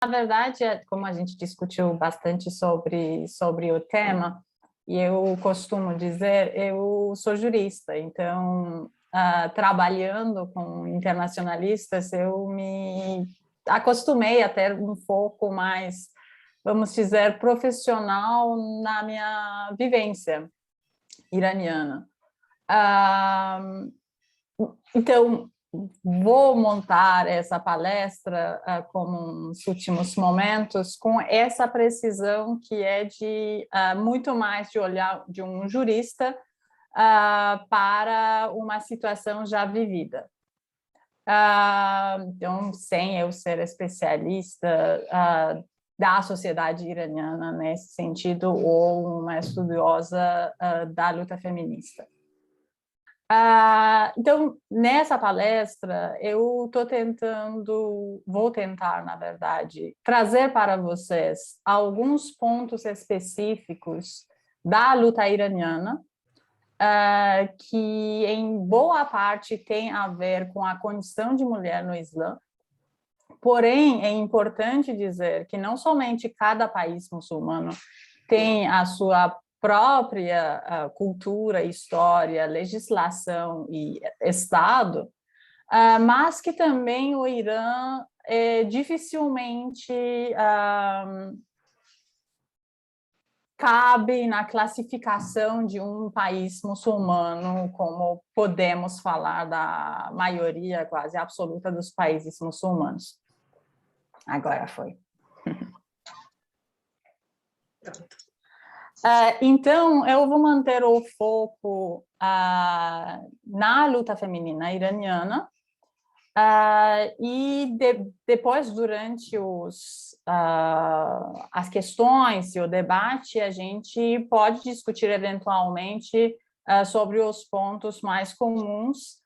Na verdade, como a gente discutiu bastante sobre o tema, e eu costumo dizer, eu sou jurista, então, trabalhando com internacionalistas, eu me acostumei a ter um foco mais, vamos dizer, profissional na minha vivência iraniana. Ah, então, vou montar essa palestra como uns últimos momentos com essa precisão que é de muito mais de olhar de um jurista para uma situação já vivida. Então, sem eu ser especialista da sociedade iraniana nesse sentido ou uma estudiosa da luta feminista. Então, nessa palestra, vou tentar, na verdade, trazer para vocês alguns pontos específicos da luta iraniana, que em boa parte tem a ver com a condição de mulher no Islã. Porém, é importante dizer que não somente cada país muçulmano tem a sua própria cultura, história, legislação e Estado, mas que também o Irã dificilmente cabe na classificação de um país muçulmano, como podemos falar da maioria quase absoluta dos países muçulmanos. Agora foi. Então, eu vou manter o foco na luta feminina iraniana e depois, durante as questões e o debate, a gente pode discutir eventualmente sobre os pontos mais comuns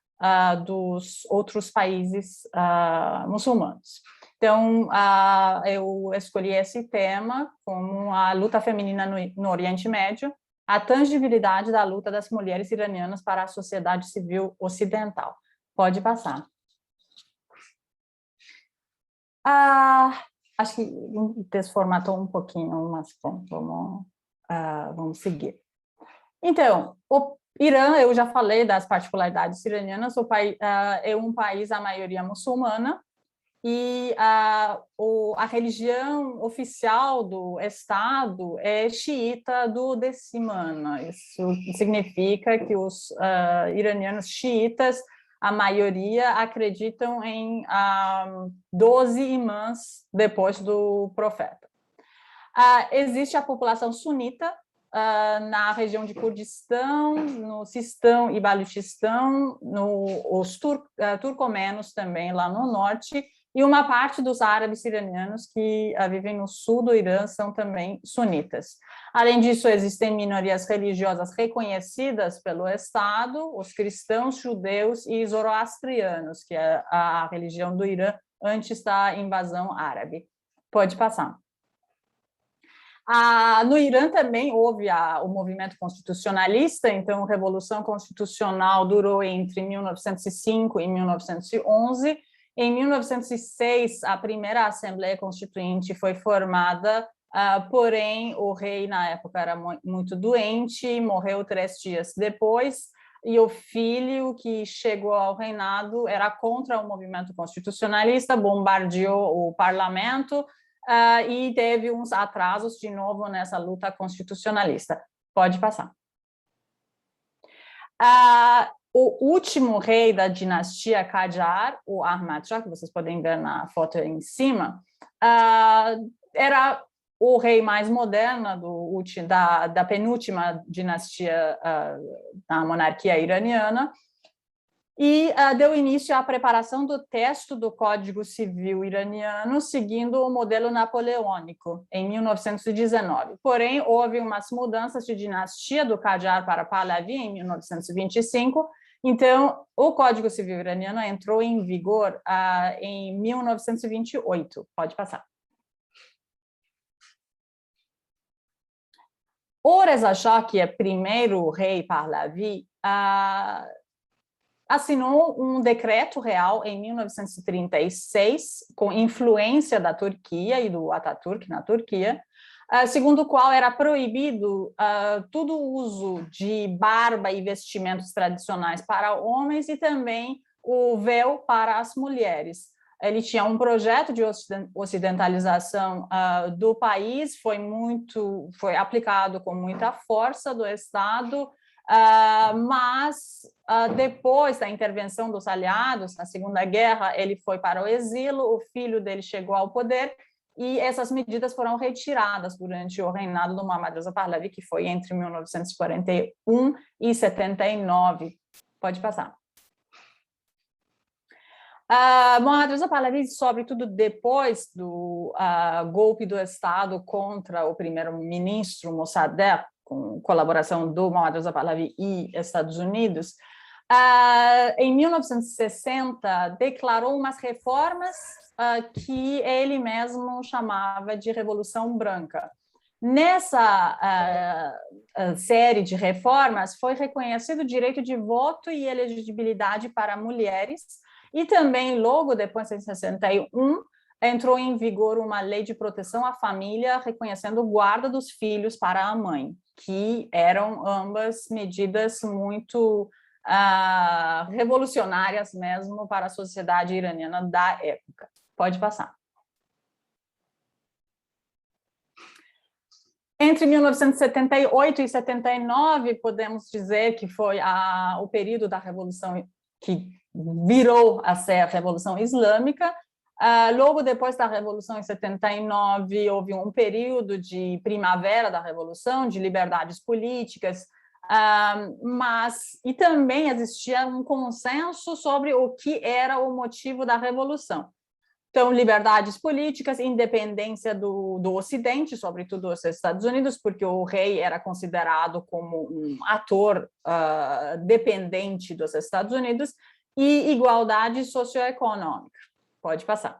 dos outros países muçulmanos. Então, eu escolhi esse tema como a luta feminina no Oriente Médio, a tangibilidade da luta das mulheres iranianas para a sociedade civil ocidental. Pode passar. Acho que desformatou um pouquinho, mas bom, vamos seguir. Então, o Irã, eu já falei das particularidades iranianas, é um país, a maioria muçulmana, e a religião oficial do Estado é xiita duodecimana. Isso significa que os iranianos xiitas, a maioria, acreditam em 12 imãs depois do profeta. Existe a população sunita na região de Kurdistão, no Sistão e Baluchistão, os turcomenos também lá no norte, e uma parte dos árabes iranianos que vivem no sul do Irã são também sunitas. Além disso, existem minorias religiosas reconhecidas pelo Estado, os cristãos, judeus e zoroastrianos, que é a religião do Irã antes da invasão árabe. Pode passar. No Irã também houve o movimento constitucionalista, então a Revolução Constitucional durou entre 1905 e 1911. Em 1906, a primeira Assembleia Constituinte foi formada, porém o rei na época era muito doente, morreu 3 dias depois, e o filho que chegou ao reinado era contra o movimento constitucionalista, bombardeou o parlamento, e teve uns atrasos de novo nessa luta constitucionalista. Pode passar. O último rei da dinastia Qajar, o Ahmad Shah, que vocês podem ver na foto em cima, era o rei mais moderno da penúltima dinastia da monarquia iraniana, e deu início à preparação do texto do Código Civil iraniano, seguindo o modelo napoleônico, em 1919. Porém, houve umas mudanças de dinastia do Qajar para Pahlavi, em 1925, então o Código Civil iraniano entrou em vigor em 1928. Pode passar. O Reza Shah, que é primeiro rei Pahlavi, assinou um decreto real em 1936, com influência da Turquia e do Atatürk na Turquia, segundo o qual era proibido todo o uso de barba e vestimentos tradicionais para homens e também o véu para as mulheres. Ele tinha um projeto de ocidentalização do país, foi aplicado com muita força do Estado, mas depois da intervenção dos aliados na Segunda Guerra, ele foi para o exílio, o filho dele chegou ao poder e essas medidas foram retiradas durante o reinado do Muhammad Reza Pahlavi, que foi entre 1941 e 79. Pode passar. Muhammad Reza Pahlavi, sobretudo depois do golpe do Estado contra o primeiro-ministro Mossadegh, com colaboração do Muhammad Reza Pahlavi e Estados Unidos, em 1960 declarou umas reformas que ele mesmo chamava de Revolução Branca. Nessa série de reformas foi reconhecido o direito de voto e elegibilidade para mulheres, e também, logo depois, em 61, entrou em vigor uma lei de proteção à família, reconhecendo o guarda dos filhos para a mãe, que eram ambas medidas muito revolucionárias mesmo para a sociedade iraniana da época. Pode passar. Entre 1978 e 79, podemos dizer que foi o período da Revolução que virou a ser a Revolução Islâmica. Logo depois da Revolução, em 79, houve um período de primavera da Revolução, de liberdades políticas, e também existia um consenso sobre o que era o motivo da Revolução. Então, liberdades políticas, independência do Ocidente, sobretudo os Estados Unidos, porque o rei era considerado como um ator dependente dos Estados Unidos, e igualdade socioeconômica. Pode passar.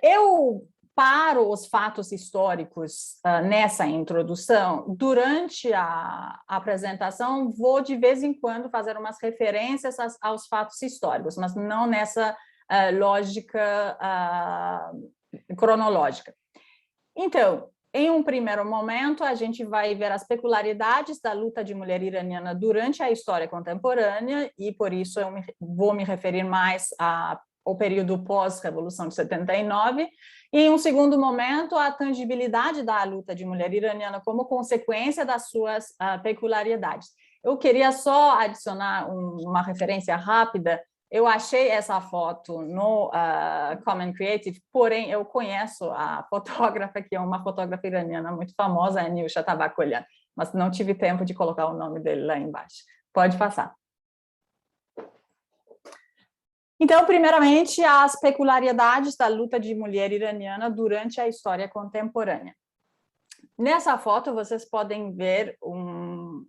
Eu paro os fatos históricos nessa introdução. Durante a apresentação, vou de vez em quando fazer umas referências aos fatos históricos, mas não nessa lógica cronológica. Então, em um primeiro momento, a gente vai ver as peculiaridades da luta de mulher iraniana durante a história contemporânea, e por isso eu vou me referir mais ao período pós-Revolução de 79, e em um segundo momento, a tangibilidade da luta de mulher iraniana como consequência das suas peculiaridades. Eu queria só adicionar uma referência rápida. Eu achei essa foto no Common Creative, porém eu conheço a fotógrafa, que é uma fotógrafa iraniana muito famosa, a Nilsha Tabakolyan, mas não tive tempo de colocar o nome dele lá embaixo. Pode passar. Então, primeiramente, as peculiaridades da luta de mulher iraniana durante a história contemporânea. Nessa foto, vocês podem ver um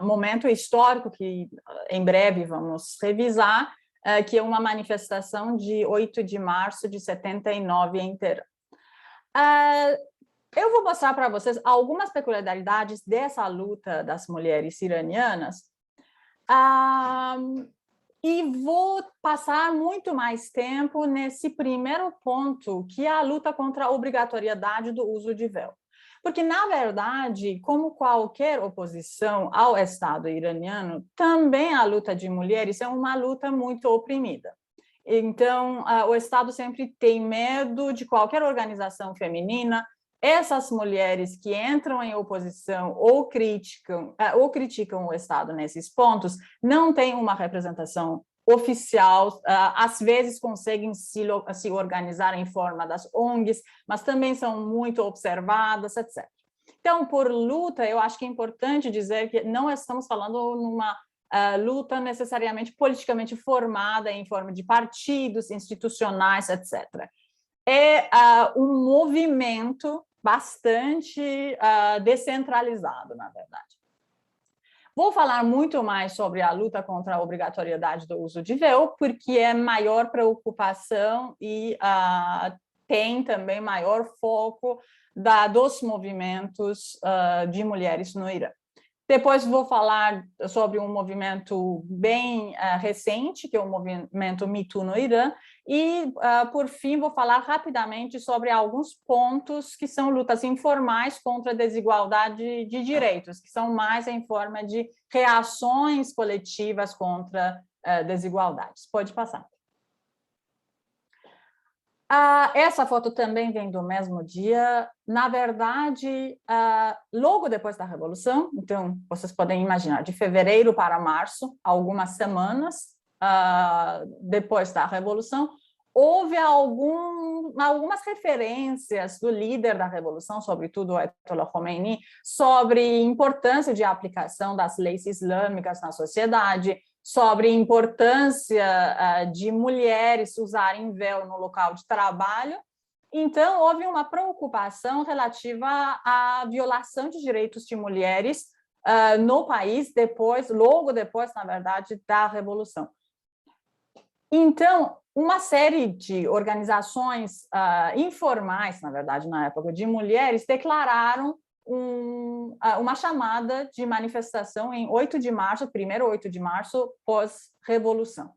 momento histórico que, em breve, vamos revisar, que é uma manifestação de 8 de março de 79 em Teherã. Eu vou mostrar para vocês algumas peculiaridades dessa luta das mulheres iranianas, e vou passar muito mais tempo nesse primeiro ponto, que é a luta contra a obrigatoriedade do uso de véu. Porque, na verdade, como qualquer oposição ao Estado iraniano, também a luta de mulheres é uma luta muito oprimida. Então, o Estado sempre tem medo de qualquer organização feminina. Essas mulheres que entram em oposição ou criticam o Estado nesses pontos não têm uma representação oficial, às vezes conseguem se organizar em forma das ONGs, mas também são muito observadas, etc. Então, por luta, eu acho que é importante dizer que não estamos falando numa luta necessariamente politicamente formada em forma de partidos, institucionais, etc. É um movimento bastante descentralizado, na verdade. Vou falar muito mais sobre a luta contra a obrigatoriedade do uso de véu, porque é maior preocupação e tem também maior foco dos movimentos de mulheres no Irã. Depois vou falar sobre um movimento bem recente, que é o movimento Me Too no Irã, e, por fim, vou falar rapidamente sobre alguns pontos que são lutas informais contra a desigualdade de direitos, que são mais em forma de reações coletivas contra desigualdades. Pode passar. Essa foto também vem do mesmo dia, na verdade, logo depois da Revolução, então vocês podem imaginar, de fevereiro para março, algumas semanas depois da Revolução, houve algumas referências do líder da Revolução, sobretudo o Ayatollah Khomeini, sobre a importância de aplicação das leis islâmicas na sociedade, sobre a importância de mulheres usarem véu no local de trabalho. Então, houve uma preocupação relativa à violação de direitos de mulheres no país, logo depois, na verdade, da Revolução. Então, uma série de organizações informais, na verdade, na época, de mulheres, declararam uma chamada de manifestação em 8 de março, primeiro 8 de março, pós-revolução.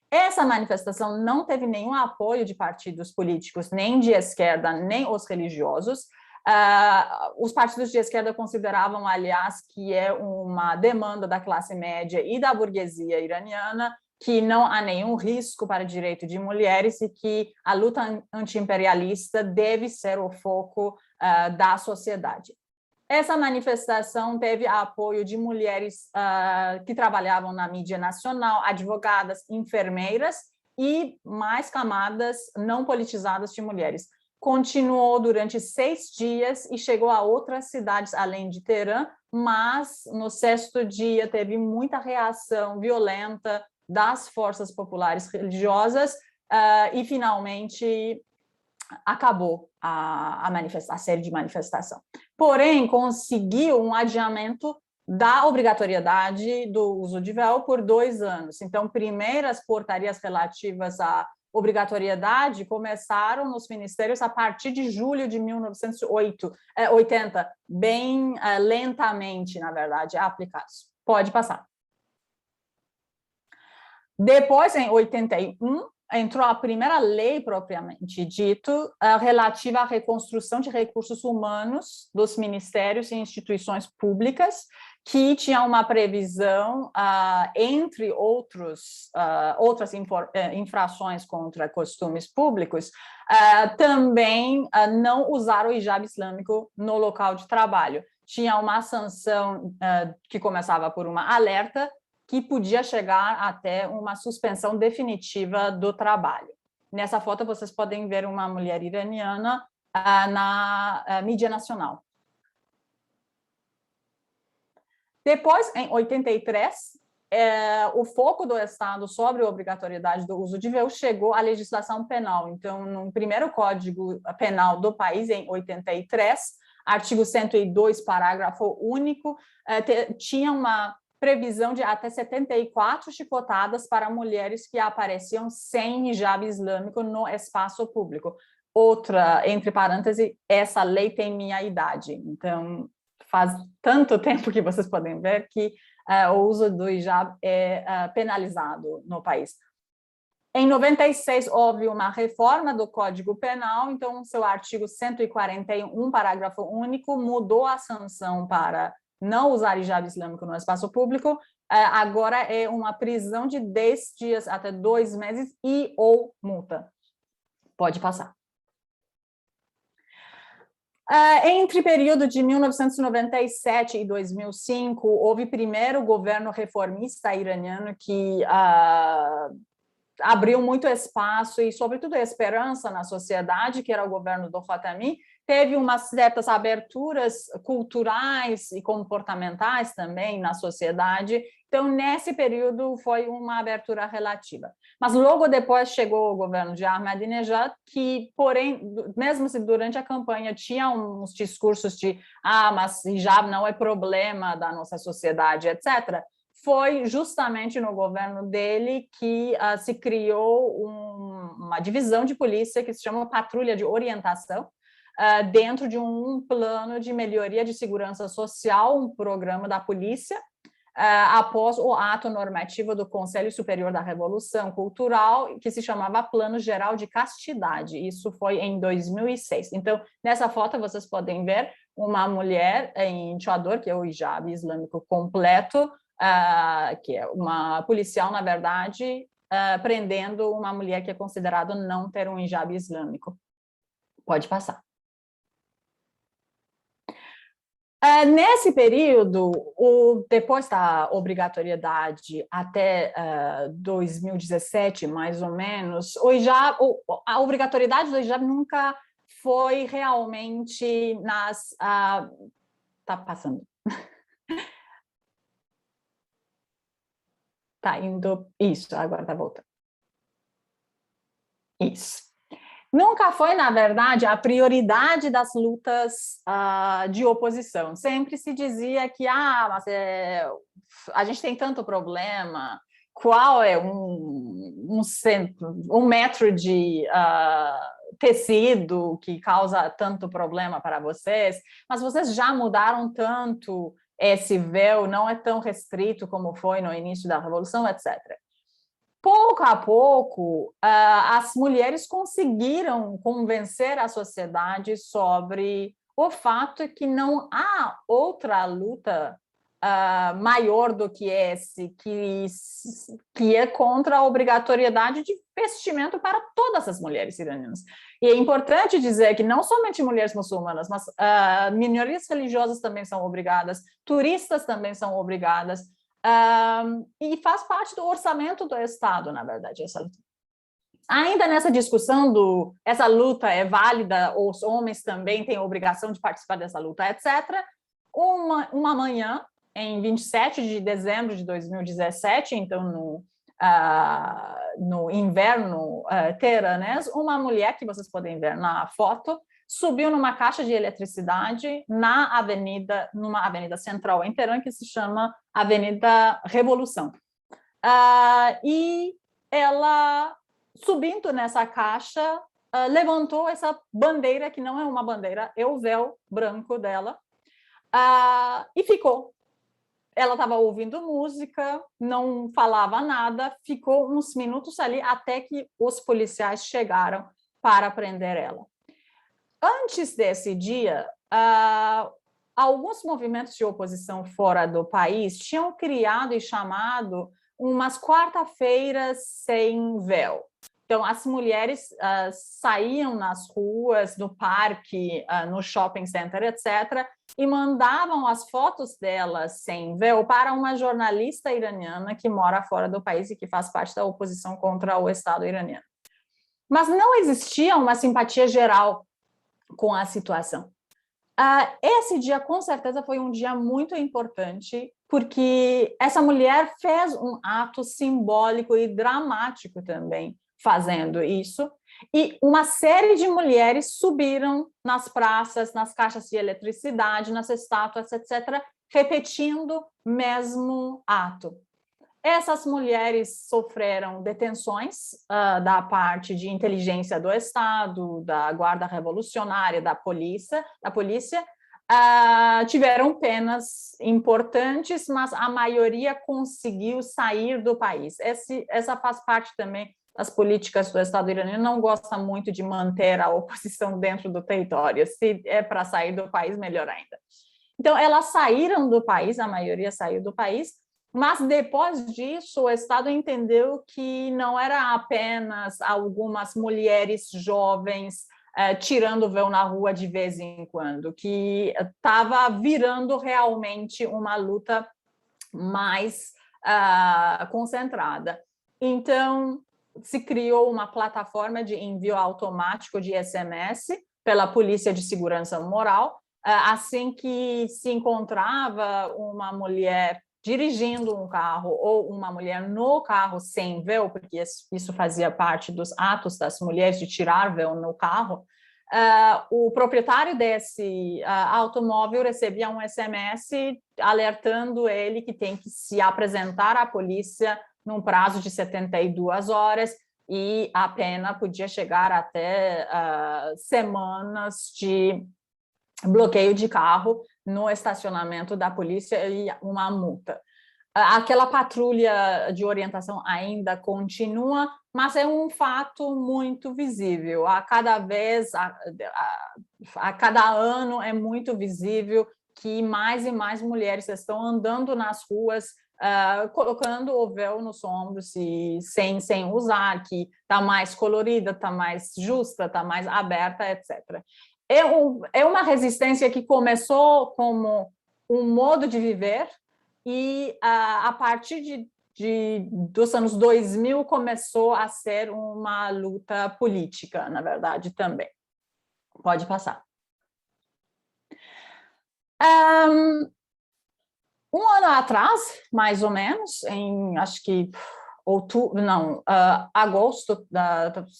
Essa manifestação não teve nenhum apoio de partidos políticos, nem de esquerda, nem os religiosos. Os partidos de esquerda consideravam, aliás, que é uma demanda da classe média e da burguesia iraniana, que não há nenhum risco para o direito de mulheres e que a luta anti-imperialista deve ser o foco da sociedade. Essa manifestação teve apoio de mulheres que trabalhavam na mídia nacional, advogadas, enfermeiras e mais camadas não politizadas de mulheres. Continuou durante 6 dias e chegou a outras cidades além de Teherã, mas no 6º dia teve muita reação violenta das forças populares religiosas e finalmente acabou a série de manifestação. Porém, conseguiu um adiamento da obrigatoriedade do uso de véu por 2 anos. Então, primeiras portarias relativas à obrigatoriedade começaram nos ministérios a partir de julho de 1980, bem lentamente, na verdade, aplicados. Pode passar. Depois, em 81, entrou a primeira lei, propriamente dito, relativa à reconstrução de recursos humanos dos ministérios e instituições públicas, que tinha uma previsão, entre outras infrações contra costumes públicos, também não usar o hijab islâmico no local de trabalho. Tinha uma sanção que começava por uma alerta, que podia chegar até uma suspensão definitiva do trabalho. Nessa foto, vocês podem ver uma mulher iraniana na mídia nacional. Depois, em 83, o foco do Estado sobre a obrigatoriedade do uso de véu chegou à legislação penal. Então, no primeiro Código Penal do país, em 83, artigo 102, parágrafo único, tinha uma previsão de até 74 chicotadas para mulheres que apareciam sem hijab islâmico no espaço público. Outra, entre parênteses, essa lei tem minha idade, então faz tanto tempo que vocês podem ver que o uso do hijab é penalizado no país. Em 96, houve uma reforma do Código Penal, então seu artigo 141, parágrafo único, mudou a sanção para não usar hijab islâmico no espaço público, agora é uma prisão de 10 dias até 2 meses e ou multa. Pode passar. Entre o período de 1997 e 2005, houve primeiro o governo reformista iraniano que abriu muito espaço e, sobretudo, esperança na sociedade, que era o governo do Khatami. Teve umas certas aberturas culturais e comportamentais também na sociedade. Então, nesse período, foi uma abertura relativa. Mas logo depois chegou o governo de Ahmadinejad, que, porém, mesmo se durante a campanha tinha uns discursos de mas hijab não é problema da nossa sociedade, etc., foi justamente no governo dele que se criou uma divisão de polícia que se chama Patrulha de Orientação, dentro de um plano de melhoria de segurança social, um programa da polícia, após o ato normativo do Conselho Superior da Revolução Cultural, que se chamava Plano Geral de Castidade. Isso foi em 2006. Então, nessa foto, vocês podem ver uma mulher em chador, que é o hijab islâmico completo, que é uma policial, na verdade, prendendo uma mulher que é considerada não ter um hijab islâmico. Pode passar. Nesse período, depois da obrigatoriedade até 2017, mais ou menos, a obrigatoriedade do hijab nunca foi realmente nas... Tá passando. Tá indo... Isso, agora tá voltando. Isso. Nunca foi, na verdade, a prioridade das lutas de oposição. Sempre se dizia que mas a gente tem tanto problema, qual é um metro de tecido que causa tanto problema para vocês, mas vocês já mudaram tanto, esse véu não é tão restrito como foi no início da Revolução, etc. Pouco a pouco, as mulheres conseguiram convencer a sociedade sobre o fato que não há outra luta maior do que esse, que é contra a obrigatoriedade de vestimento para todas as mulheres iranianas. E é importante dizer que não somente mulheres muçulmanas, mas minorias religiosas também são obrigadas, turistas também são obrigadas, e faz parte do orçamento do Estado, na verdade, essa luta. Ainda nessa discussão essa luta é válida, os homens também têm a obrigação de participar dessa luta, etc. Uma manhã, em 27 de dezembro de 2017, então no inverno teheranês, uma mulher, que vocês podem ver na foto, subiu numa caixa de eletricidade numa avenida central em Teherã, que se chama Avenida Revolução. E ela, subindo nessa caixa, levantou essa bandeira, que não é uma bandeira, é o véu branco dela, e ficou. Ela estava ouvindo música, não falava nada, ficou uns minutos ali até que os policiais chegaram para prender ela. Antes desse dia, alguns movimentos de oposição fora do país tinham criado e chamado umas quarta-feiras sem véu. Então, as mulheres saíam nas ruas, no parque, no shopping center, etc., e mandavam as fotos delas sem véu para uma jornalista iraniana que mora fora do país e que faz parte da oposição contra o Estado iraniano. Mas não existia uma simpatia geral com a situação. Esse dia, com certeza, foi um dia muito importante, porque essa mulher fez um ato simbólico e dramático também, fazendo isso, e uma série de mulheres subiram nas praças, nas caixas de eletricidade, nas estátuas, etc., repetindo o mesmo ato. Essas mulheres sofreram detenções da parte de inteligência do Estado, da Guarda Revolucionária, da polícia, tiveram penas importantes, mas a maioria conseguiu sair do país. Essa faz parte também das políticas do Estado iraniano, não gosta muito de manter a oposição dentro do território. Se é para sair do país, melhor ainda. Então, elas saíram do país, a maioria saiu do país, mas depois disso o Estado entendeu que não era apenas algumas mulheres jovens tirando o véu na rua de vez em quando, que estava virando realmente uma luta mais concentrada. Então, se criou uma plataforma de envio automático de SMS pela Polícia de Segurança Moral, assim que se encontrava uma mulher dirigindo um carro ou uma mulher no carro sem véu, porque isso fazia parte dos atos das mulheres de tirar véu no carro, o proprietário desse automóvel recebia um SMS alertando ele que tem que se apresentar à polícia num prazo de 72 horas, e a pena podia chegar até semanas de bloqueio de carro no estacionamento da polícia e uma multa. Aquela patrulha de orientação ainda continua, mas é um fato muito visível. A cada vez, a cada ano é muito visível que mais e mais mulheres estão andando nas ruas, colocando o véu nos ombros e sem usar, que está mais colorida, está mais justa, está mais aberta, etc. É uma resistência que começou como um modo de viver, e a partir dos anos 2000 começou a ser uma luta política, na verdade, também. Pode passar. Um ano atrás, mais ou menos, em acho que outubro, não, agosto,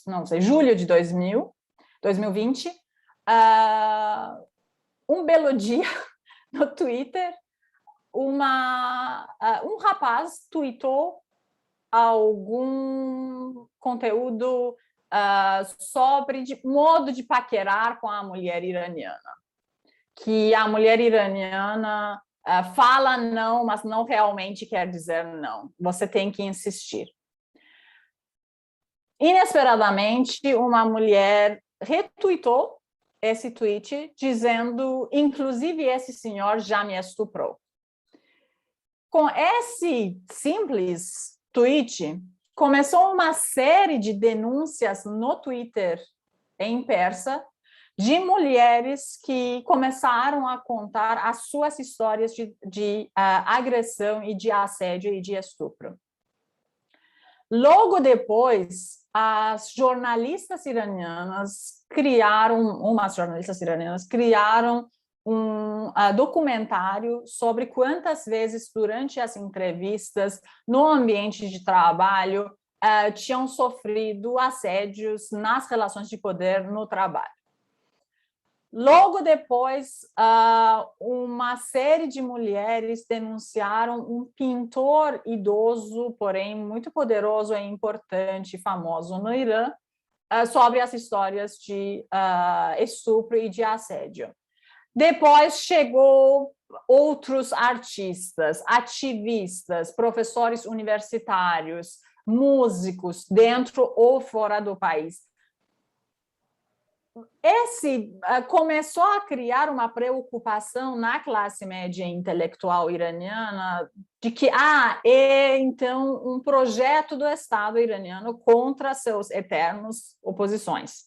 não sei, julho de 2020, um belo dia no Twitter, um rapaz tweetou algum conteúdo sobre modo de paquerar com a mulher iraniana, que a mulher iraniana fala não, mas não realmente quer dizer não. Você tem que insistir. Inesperadamente, uma mulher retweetou esse tweet dizendo, inclusive esse senhor já me estuprou. Com esse simples tweet, começou uma série de denúncias no Twitter em persa de mulheres que começaram a contar as suas histórias de agressão e de assédio e de estupro. Logo depois, umas jornalistas iranianas criaram um documentário sobre quantas vezes, durante as entrevistas, no ambiente de trabalho, tinham sofrido assédios nas relações de poder no trabalho. Logo depois, uma série de mulheres denunciaram um pintor idoso, porém muito poderoso e importante, famoso no Irã, sobre as histórias de estupro e de assédio. Depois chegou outros artistas, ativistas, professores universitários, músicos, dentro ou fora do país. Esse começou a criar uma preocupação na classe média intelectual iraniana de que é então um projeto do Estado iraniano contra seus eternos oposições.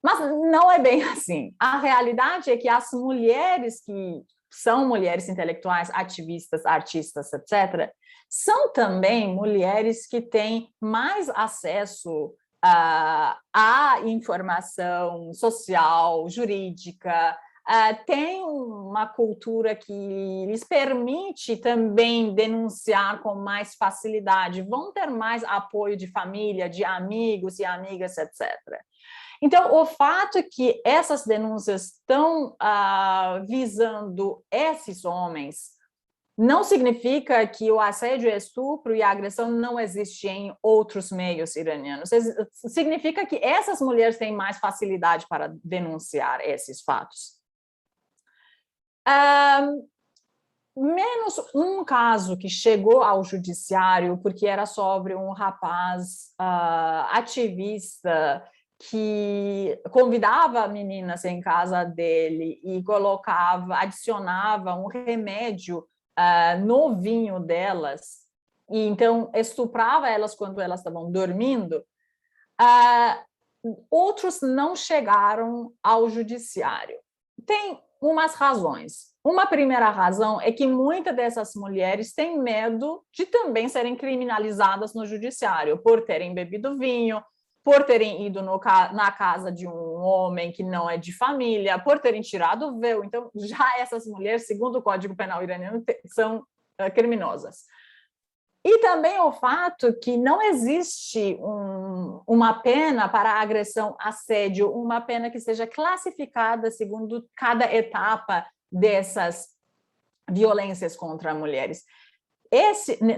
Mas não é bem assim. A realidade é que as mulheres que são mulheres intelectuais, ativistas, artistas, etc., são também mulheres que têm mais acesso à informação social, jurídica, tem uma cultura que lhes permite também denunciar com mais facilidade, vão ter mais apoio de família, de amigos e amigas, etc. Então, o fato que essas denúncias estão visando esses homens não significa que o assédio, estupro e a agressão não existem em outros meios iranianos. Significa que essas mulheres têm mais facilidade para denunciar esses fatos. Menos um caso que chegou ao judiciário, porque era sobre um rapaz ativista que convidava meninas em casa dele e adicionava um remédio no vinho delas, e então estuprava elas quando elas estavam dormindo. Outros não chegaram ao judiciário. Tem umas razões. Uma primeira razão é que muitas dessas mulheres têm medo de também serem criminalizadas no judiciário, por terem bebido vinho, por terem ido na casa de um homem que não é de família, por terem tirado o véu. Então, já essas mulheres, segundo o Código Penal iraniano, são criminosas. E também o fato que não existe uma pena para agressão, assédio, uma pena que seja classificada segundo cada etapa dessas violências contra mulheres.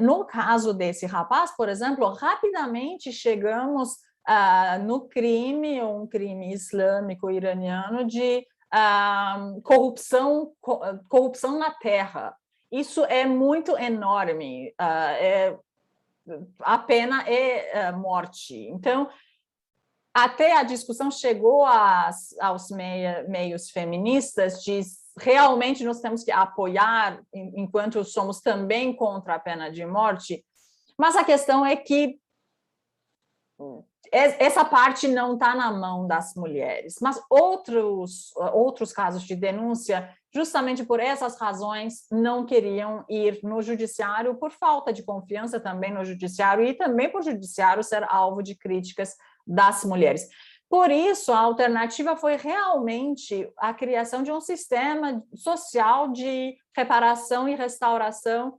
no caso desse rapaz, por exemplo, rapidamente chegamos no crime, um crime islâmico iraniano de corrupção na terra. Isso é muito enorme. A pena é morte. Então, até a discussão chegou aos meios feministas de realmente nós temos que apoiar, enquanto somos também contra a pena de morte, mas a questão é que essa parte não está na mão das mulheres, mas outros casos de denúncia, justamente por essas razões, não queriam ir no judiciário por falta de confiança também no judiciário e também por o judiciário ser alvo de críticas das mulheres. Por isso, a alternativa foi realmente a criação de um sistema social de reparação e restauração,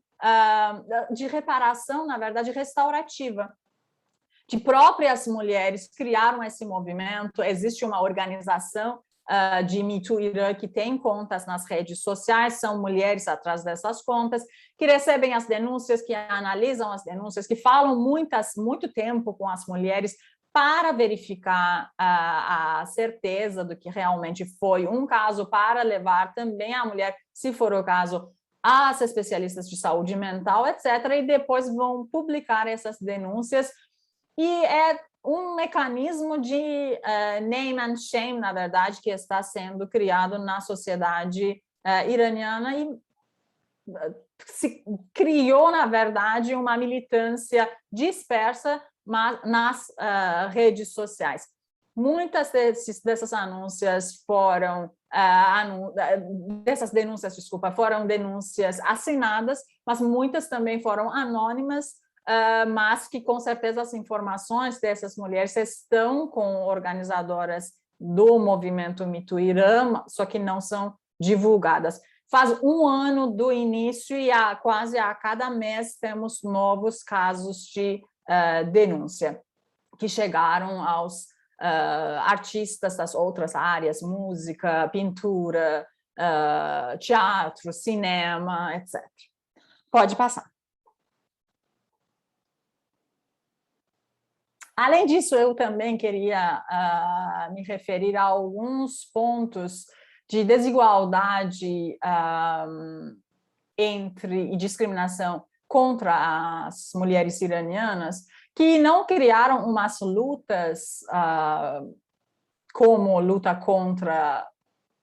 na verdade, restaurativa. De próprias mulheres criaram esse movimento, existe uma organização de Me Too Irã que tem contas nas redes sociais, são mulheres atrás dessas contas, que recebem as denúncias, que analisam as denúncias, que falam muito tempo com as mulheres para verificar a certeza do que realmente foi um caso, para levar também a mulher, se for o caso, às especialistas de saúde mental, etc., e depois vão publicar essas denúncias. E é um mecanismo de name and shame, na verdade, que está sendo criado na sociedade iraniana e se criou, na verdade, uma militância dispersa nas redes sociais. Muitas dessas denúncias foram denúncias assinadas, mas muitas também foram anônimas, mas que, com certeza, as informações dessas mulheres estão com organizadoras do movimento Me Too Irã, só que não são divulgadas. Faz um ano do início e quase a cada mês temos novos casos de denúncia que chegaram aos artistas das outras áreas, música, pintura, teatro, cinema, etc. Pode passar. Além disso, eu também queria me referir a alguns pontos de desigualdade e discriminação contra as mulheres iranianas, que não criaram umas lutas como luta contra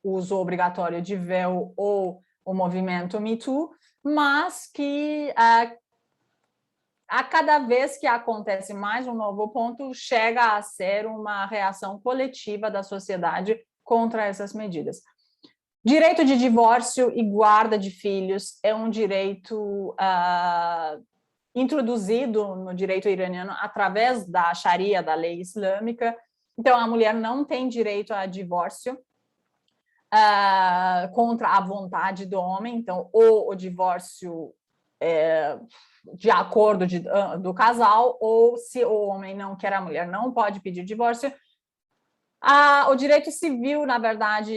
o uso obrigatório de véu ou o movimento Me Too, mas que a cada vez que acontece mais um novo ponto, chega a ser uma reação coletiva da sociedade contra essas medidas. Direito de divórcio e guarda de filhos é um direito introduzido no direito iraniano através da Sharia, da lei islâmica. Então, a mulher não tem direito a divórcio contra a vontade do homem. Então, ou o divórcio de acordo do casal, ou se o homem não quer, a mulher não pode pedir divórcio. O direito civil, na verdade,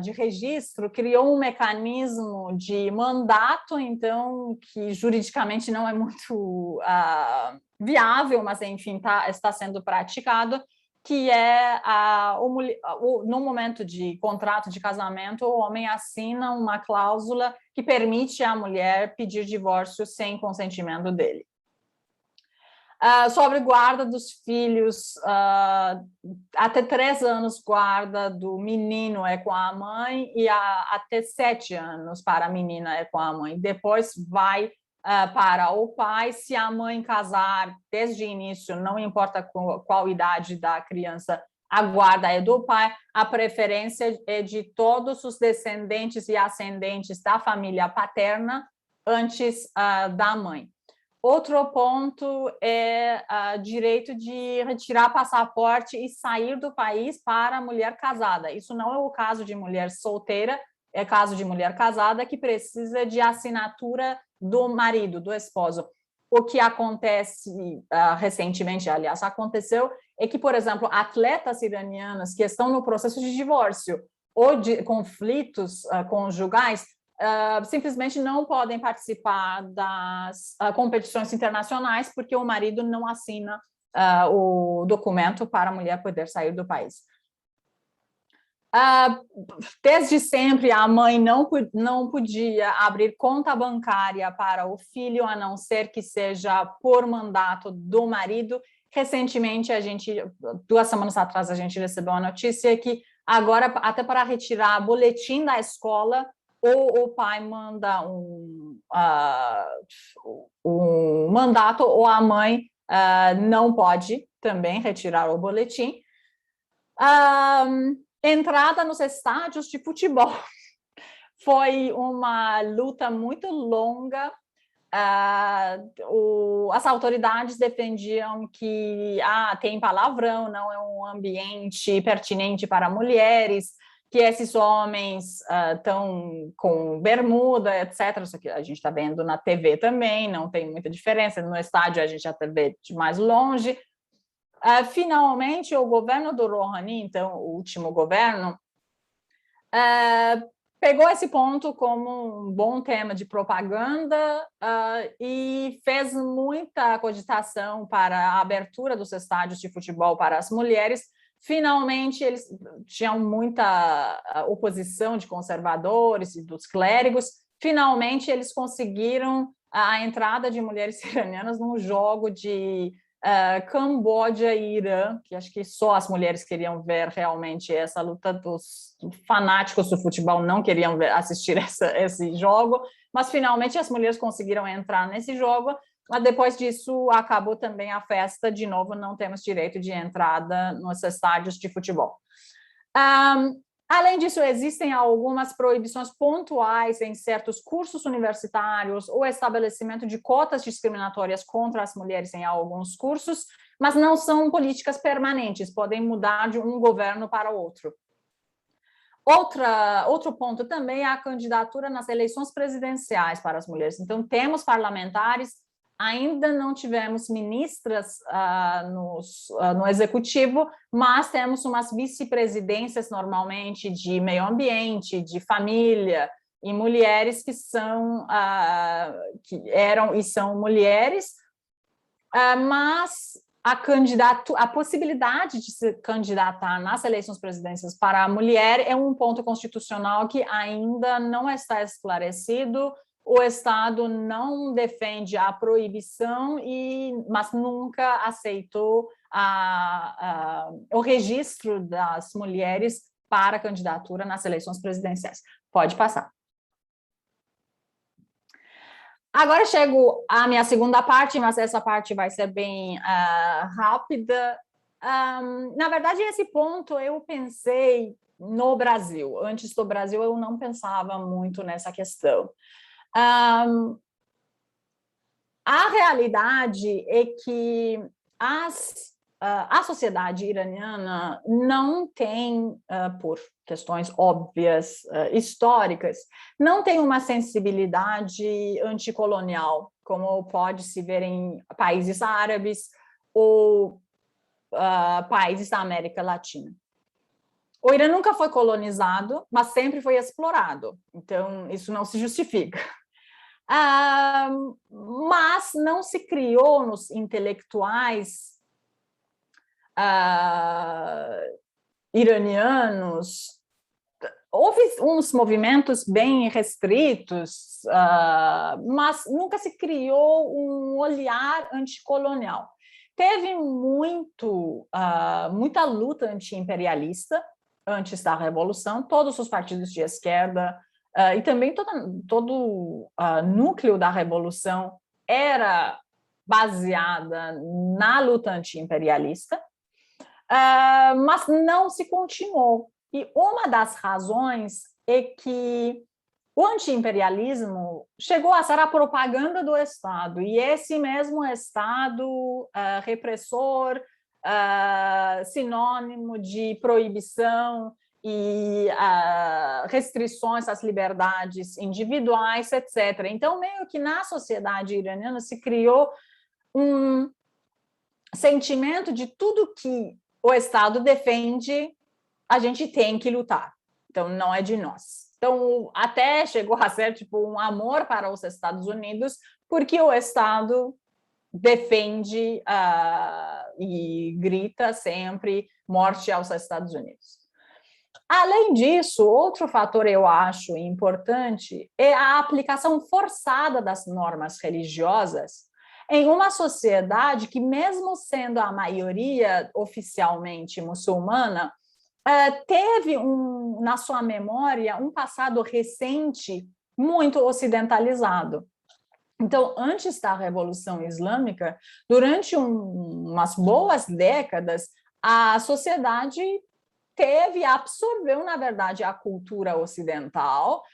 de registro, criou um mecanismo de mandato, então, que juridicamente não é muito viável, mas, enfim, está sendo praticado, que é, no momento de contrato de casamento, o homem assina uma cláusula que permite à mulher pedir divórcio sem consentimento dele. Sobre guarda dos filhos, até 3 anos guarda do menino é com a mãe e até 7 anos para a menina é com a mãe. Depois vai para o pai. Se a mãe casar desde o início, não importa qual idade da criança, a guarda é do pai. A preferência é de todos os descendentes e ascendentes da família paterna antes da mãe. Outro ponto é o direito de retirar passaporte e sair do país para a mulher casada. Isso não é o caso de mulher solteira, é caso de mulher casada que precisa de assinatura do marido, do esposo. O que acontece recentemente, aliás, aconteceu, é que, por exemplo, atletas iranianas que estão no processo de divórcio ou de conflitos conjugais simplesmente não podem participar das competições internacionais porque o marido não assina o documento para a mulher poder sair do país. Desde sempre, a mãe não podia abrir conta bancária para o filho, a não ser que seja por mandato do marido. Recentemente, 2 semanas atrás, a gente recebeu a notícia que agora, até para retirar boletim da escola, ou o pai manda um mandato, ou a mãe não pode também retirar o boletim. Entrada nos estádios de futebol foi uma luta muito longa. As autoridades defendiam que tem palavrão, não é um ambiente pertinente para mulheres, que esses homens estão com bermuda, etc. Isso aqui a gente está vendo na TV também, não tem muita diferença. No estádio a gente já vê de mais longe. Finalmente, o governo do Rouhani, então, o último governo, pegou esse ponto como um bom tema de propaganda e fez muita cogitação para a abertura dos estádios de futebol para as mulheres. Finalmente, eles tinham muita oposição de conservadores e dos clérigos. Finalmente, eles conseguiram a entrada de mulheres iranianas num jogo de Camboja e Irã, que acho que só as mulheres queriam ver realmente essa luta, dos fanáticos do futebol não queriam assistir esse jogo, mas finalmente as mulheres conseguiram entrar nesse jogo, mas depois disso acabou também a festa, de novo não temos direito de entrada nos estádios de futebol. Além disso, existem algumas proibições pontuais em certos cursos universitários ou estabelecimento de cotas discriminatórias contra as mulheres em alguns cursos, mas não são políticas permanentes, podem mudar de um governo para outro. Outro ponto também é a candidatura nas eleições presidenciais para as mulheres. Então, temos parlamentares, ainda não tivemos ministras no executivo, mas temos umas vice-presidências normalmente de meio ambiente, de família, e mulheres que eram e são mulheres, mas a possibilidade de se candidatar nas eleições presidenciais para a mulher é um ponto constitucional que ainda não está esclarecido. O Estado não defende a proibição, mas nunca aceitou o registro das mulheres para candidatura nas eleições presidenciais. Pode passar. Agora chego à minha segunda parte, mas essa parte vai ser bem rápida. Na verdade, esse ponto eu pensei no Brasil. Antes do Brasil, eu não pensava muito nessa questão. A realidade é que a sociedade iraniana não tem, por questões óbvias, históricas, não tem uma sensibilidade anticolonial, como pode-se ver em países árabes ou países da América Latina. O Irã nunca foi colonizado, mas sempre foi explorado, então isso não se justifica. Mas não se criou nos intelectuais iranianos, houve uns movimentos bem restritos, mas nunca se criou um olhar anticolonial. Teve muita luta anti-imperialista antes da Revolução, todos os partidos de esquerda, e também todo o núcleo da Revolução era baseada na luta anti-imperialista, mas não se continuou. E uma das razões é que o anti-imperialismo chegou a ser a propaganda do Estado, e esse mesmo Estado repressor, sinônimo de proibição e restrições às liberdades individuais, etc. Então, meio que na sociedade iraniana se criou um sentimento de tudo que o Estado defende, a gente tem que lutar. Então, não é de nós. Então, até chegou a ser tipo um amor para os Estados Unidos, porque o Estado defende e grita sempre morte aos Estados Unidos. Além disso, outro fator eu acho importante é a aplicação forçada das normas religiosas em uma sociedade que, mesmo sendo a maioria oficialmente muçulmana, teve na sua memória um passado recente muito ocidentalizado. Então, antes da Revolução Islâmica, durante umas boas décadas, a sociedade absorveu, na verdade, a cultura ocidental,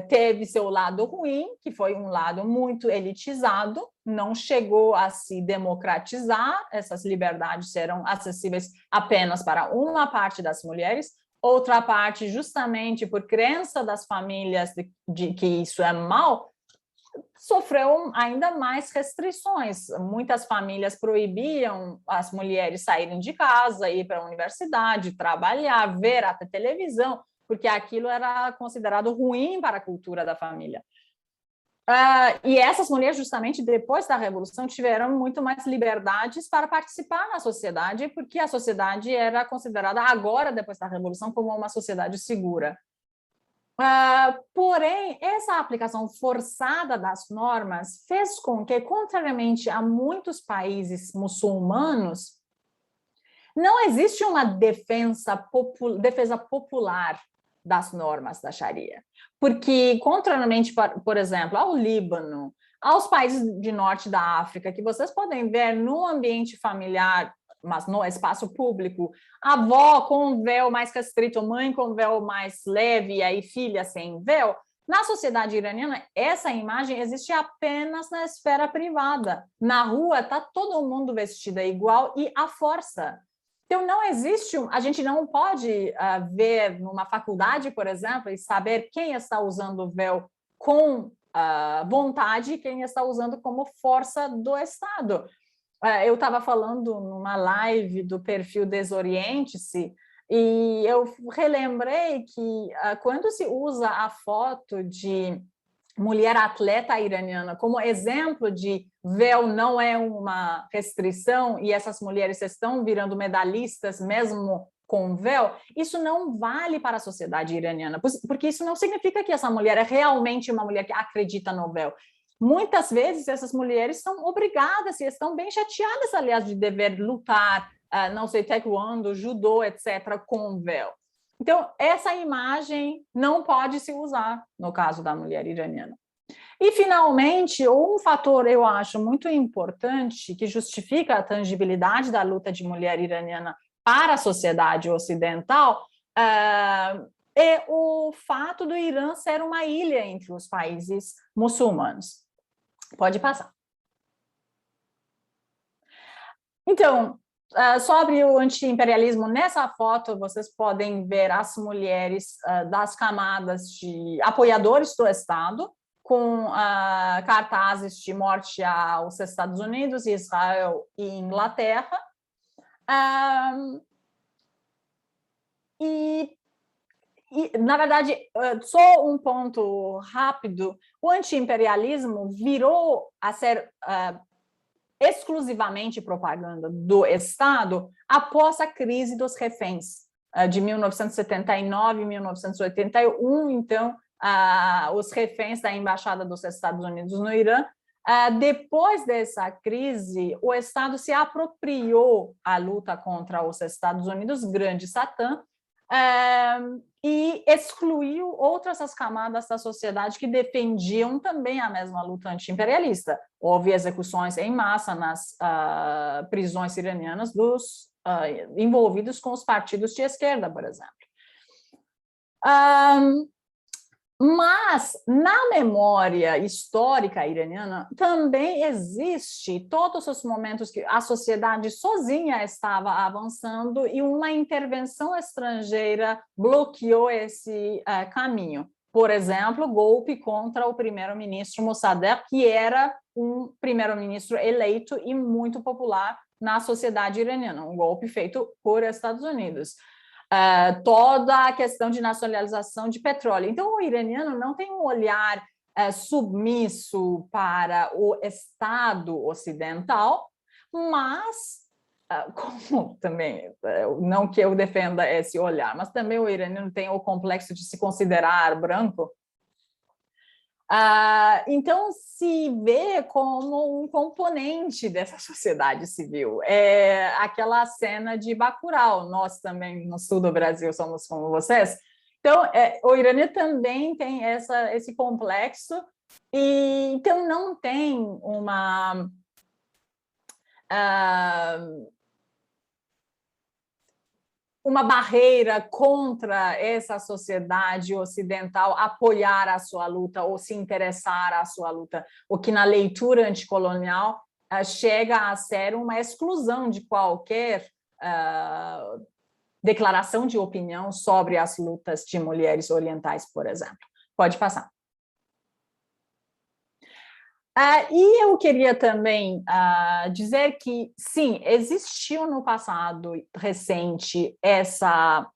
teve seu lado ruim, que foi um lado muito elitizado, não chegou a se democratizar, essas liberdades eram acessíveis apenas para uma parte das mulheres, outra parte, justamente por crença das famílias de que isso é mal, sofreu ainda mais restrições. Muitas famílias proibiam as mulheres saírem de casa, ir para a universidade, trabalhar, ver até televisão, porque aquilo era considerado ruim para a cultura da família. E essas mulheres, justamente depois da Revolução, tiveram muito mais liberdades para participar na sociedade, porque a sociedade era considerada agora, depois da Revolução, como uma sociedade segura. Porém, essa aplicação forçada das normas fez com que, contrariamente a muitos países muçulmanos, não existe uma defesa popular das normas da Sharia. Porque, contrariamente, por exemplo, ao Líbano, aos países de norte da África, que vocês podem ver no ambiente familiar, mas no espaço público, avó com véu mais restrito, mãe com véu mais leve, e aí filha sem véu, na sociedade iraniana, essa imagem existe apenas na esfera privada. Na rua, está todo mundo vestida igual e à força. Então, não existe, a gente não pode ver numa faculdade, por exemplo, e saber quem está usando véu com vontade e quem está usando como força do Estado. Eu estava falando numa live do perfil Desoriente-se e eu relembrei que quando se usa a foto de mulher atleta iraniana como exemplo de véu não é uma restrição e essas mulheres estão virando medalhistas mesmo com véu, isso não vale para a sociedade iraniana, porque isso não significa que essa mulher é realmente uma mulher que acredita no véu. Muitas vezes essas mulheres são obrigadas e estão bem chateadas, aliás, de dever lutar, não sei, taekwondo, judô, etc., com véu. Então, essa imagem não pode se usar no caso da mulher iraniana. E, finalmente, um fator, eu acho, muito importante, que justifica a tangibilidade da luta de mulher iraniana para a sociedade ocidental, é o fato do Irã ser uma ilha entre os países muçulmanos. Pode passar. Então, sobre o anti-imperialismo, nessa foto vocês podem ver as mulheres das camadas de apoiadores do Estado, com cartazes de morte aos Estados Unidos, Israel e Inglaterra. Na verdade, só um ponto rápido, o anti-imperialismo virou a ser exclusivamente propaganda do Estado após a crise dos reféns de 1979 e 1981, então, os reféns da Embaixada dos Estados Unidos no Irã. Depois dessa crise, o Estado se apropriou a luta contra os Estados Unidos, grande Satã, e excluiu outras as camadas da sociedade que defendiam também a mesma luta anti-imperialista. Houve execuções em massa nas prisões iranianas dos envolvidos com os partidos de esquerda, por exemplo. Mas, na memória histórica iraniana, também existe todos os momentos que a sociedade sozinha estava avançando e uma intervenção estrangeira bloqueou esse caminho. Por exemplo, golpe contra o primeiro-ministro Mossadegh, que era um primeiro-ministro eleito e muito popular na sociedade iraniana, um golpe feito por Estados Unidos. toda a questão de nacionalização de petróleo. Então, o iraniano não tem um olhar submisso para o Estado ocidental, mas, como também, não que eu defenda esse olhar, mas também o iraniano tem o complexo de se considerar branco, então se vê como um componente dessa sociedade civil. É aquela cena de Bacurau, nós também no sul do Brasil somos como vocês. Então, o iraniano também tem esse complexo, e então não tem uma barreira contra essa sociedade ocidental apoiar a sua luta ou se interessar à sua luta, o que na leitura anticolonial chega a ser uma exclusão de qualquer declaração de opinião sobre as lutas de mulheres orientais, por exemplo. Pode passar. E eu queria também dizer que, sim, existiu no passado recente essa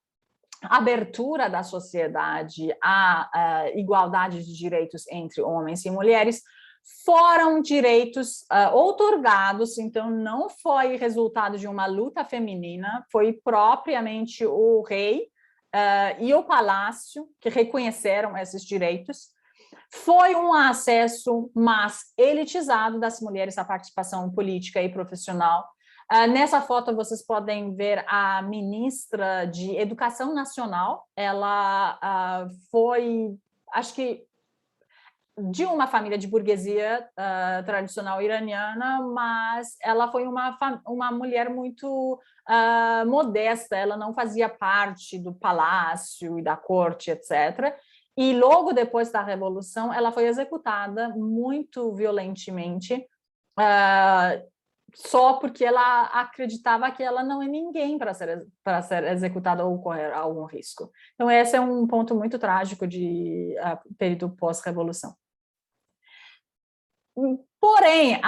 abertura da sociedade à igualdade de direitos entre homens e mulheres. Foram direitos outorgados, então não foi resultado de uma luta feminina, foi propriamente o rei e o palácio que reconheceram esses direitos. Foi um acesso mais elitizado das mulheres à participação política e profissional. Nessa foto, vocês podem ver a ministra de Educação Nacional. Ela foi, acho que, de uma família de burguesia tradicional iraniana, mas ela foi uma mulher muito modesta, ela não fazia parte do palácio e da corte, etc., e logo depois da Revolução, ela foi executada muito violentamente, só porque ela acreditava que ela não é ninguém para ser executada ou correr algum risco. Então, esse é um ponto muito trágico de período pós-revolução. Porém,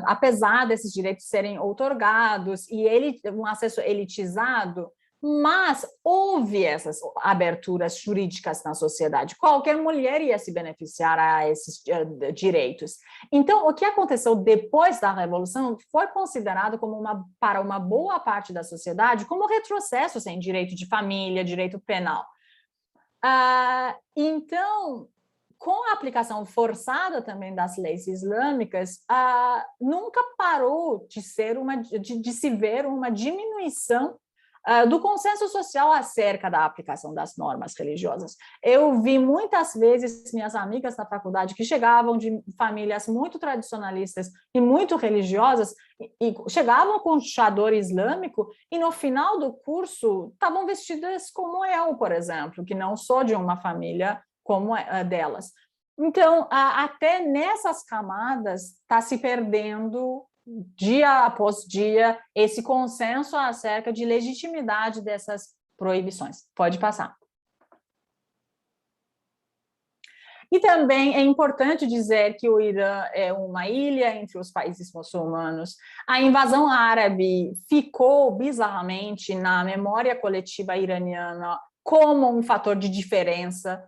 apesar desses direitos serem outorgados e um acesso elitizado, mas houve essas aberturas jurídicas na sociedade. Qualquer mulher ia se beneficiar a esses direitos. Então, o que aconteceu depois da Revolução foi considerado como para uma boa parte da sociedade como retrocesso sem direito de família, direito penal. Então, com a aplicação forçada também das leis islâmicas, nunca parou de se ver uma diminuição do consenso social acerca da aplicação das normas religiosas. Eu vi muitas vezes minhas amigas na faculdade que chegavam de famílias muito tradicionalistas e muito religiosas e chegavam com chador islâmico e no final do curso estavam vestidas como eu, por exemplo, que não sou de uma família como a delas. Então, até nessas camadas está se perdendo dia após dia esse consenso acerca de legitimidade dessas proibições. Pode passar. E também é importante dizer que o Irã é uma ilha entre os países muçulmanos. A invasão árabe ficou bizarramente na memória coletiva iraniana como um fator de diferença,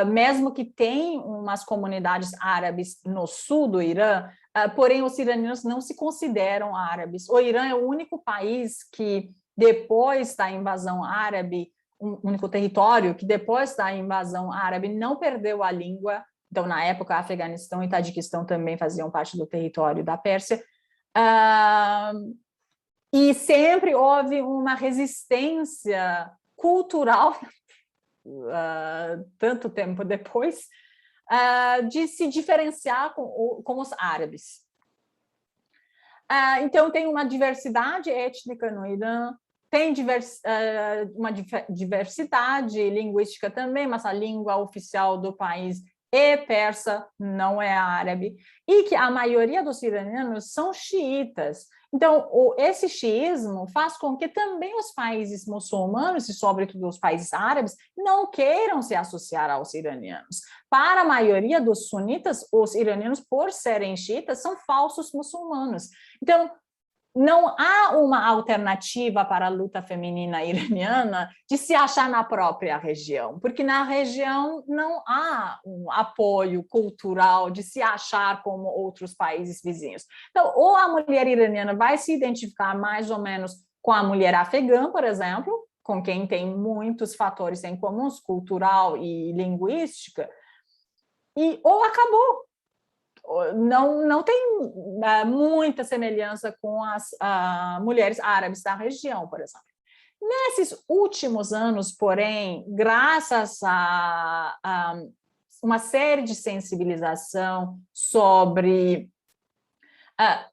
mesmo que tem umas comunidades árabes no sul do Irã, porém os iranianos não se consideram árabes. O Irã é o único país que, depois da invasão árabe, o único território que, depois da invasão árabe, não perdeu a língua. Então, na época, Afeganistão e Tajiquistão também faziam parte do território da Pérsia. E sempre houve uma resistência cultural, tanto tempo depois, de se diferenciar com os árabes. Então, tem uma diversidade étnica no Irã, tem uma diversidade linguística também, mas a língua oficial do país é persa, não é árabe, e que a maioria dos iranianos são xiitas. Então, esse xiismo faz com que também os países muçulmanos, e sobretudo os países árabes, não queiram se associar aos iranianos. Para a maioria dos sunitas, os iranianos, por serem xiitas, são falsos muçulmanos. Então, não há uma alternativa para a luta feminina iraniana de se achar na própria região, porque na região não há um apoio cultural de se achar como outros países vizinhos. Então, ou a mulher iraniana vai se identificar mais ou menos com a mulher afegã, por exemplo, com quem tem muitos fatores em comuns, cultural e linguística, ou acabou. Não tem muita semelhança com as mulheres árabes da região, por exemplo. Nesses últimos anos, porém, graças a uma série de sensibilização sobre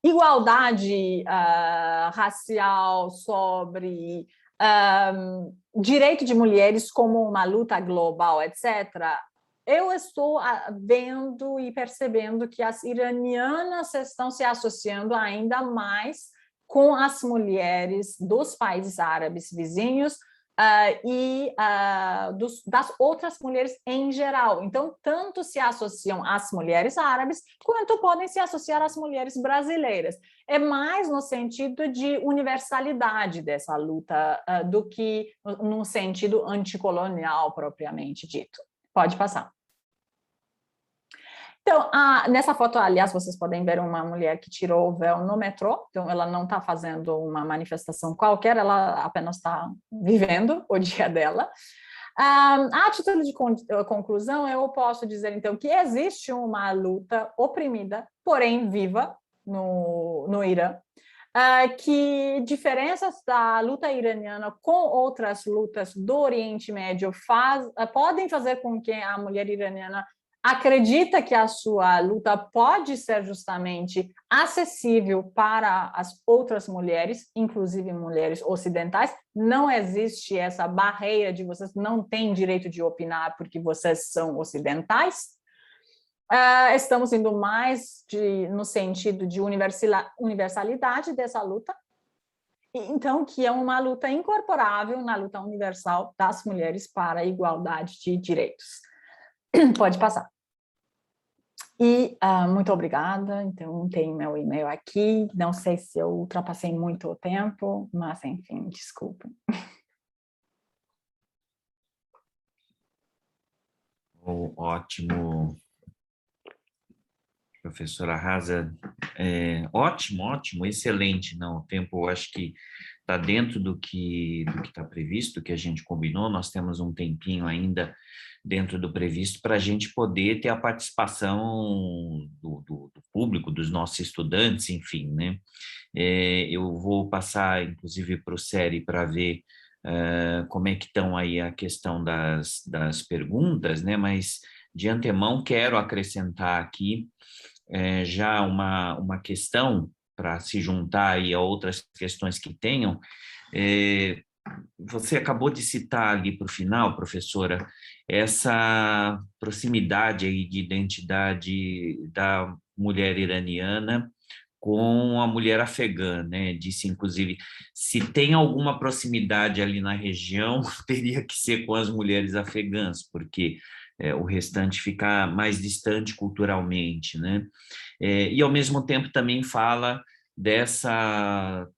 igualdade racial, sobre direito de mulheres como uma luta global, etc., eu estou vendo e percebendo que as iranianas estão se associando ainda mais com as mulheres dos países árabes vizinhos das outras mulheres em geral. Então, tanto se associam às mulheres árabes, quanto podem se associar às mulheres brasileiras. É mais no sentido de universalidade dessa luta do que no sentido anticolonial propriamente dito. Pode passar. Então, nessa foto, aliás, vocês podem ver uma mulher que tirou o véu no metrô, então ela não está fazendo uma manifestação qualquer, ela apenas está vivendo o dia dela. A título de conclusão, eu posso dizer, então, que existe uma luta oprimida, porém viva, no Irã, que diferenças da luta iraniana com outras lutas do Oriente Médio podem fazer com que a mulher iraniana acredita que a sua luta pode ser justamente acessível para as outras mulheres, inclusive mulheres ocidentais. Não existe essa barreira de vocês não têm direito de opinar porque vocês são ocidentais. Estamos indo mais no sentido de universalidade dessa luta, então, que é uma luta incorporável na luta universal das mulheres para a igualdade de direitos. Pode passar. E muito obrigada. Então, tem meu e-mail aqui. Não sei se eu ultrapassei muito o tempo, mas, enfim, desculpa. Ótimo, professora Rasa. Ótimo, excelente. Não, o tempo, eu acho que está dentro do que está previsto, que a gente combinou. Nós temos um tempinho ainda dentro do previsto para a gente poder ter a participação do público, dos nossos estudantes, enfim, né? Eu vou passar, inclusive, para o Sérgio para ver como é que estão aí a questão das perguntas, né? Mas, de antemão, quero acrescentar aqui já uma questão para se juntar aí a outras questões que tenham. Você acabou de citar ali para o final, professora, essa proximidade aí de identidade da mulher iraniana com a mulher afegã, né? Disse, inclusive, se tem alguma proximidade ali na região, teria que ser com as mulheres afegãs, porque o restante fica mais distante culturalmente, né? E, ao mesmo tempo, também fala dessa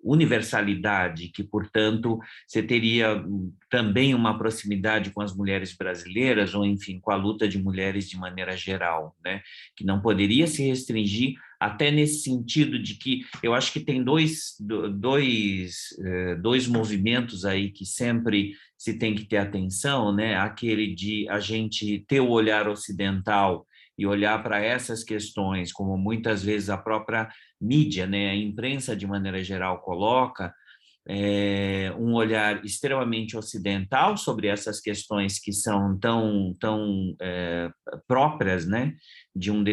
universalidade, que, portanto, você teria também uma proximidade com as mulheres brasileiras, ou, enfim, com a luta de mulheres de maneira geral, né? Que não poderia se restringir, até nesse sentido de que eu acho que tem dois movimentos aí que sempre se tem que ter atenção, né? Aquele de a gente ter o olhar ocidental e olhar para essas questões, como muitas vezes a própria mídia, né, a imprensa de maneira geral coloca, um olhar extremamente ocidental sobre essas questões que são tão próprias, né, de uma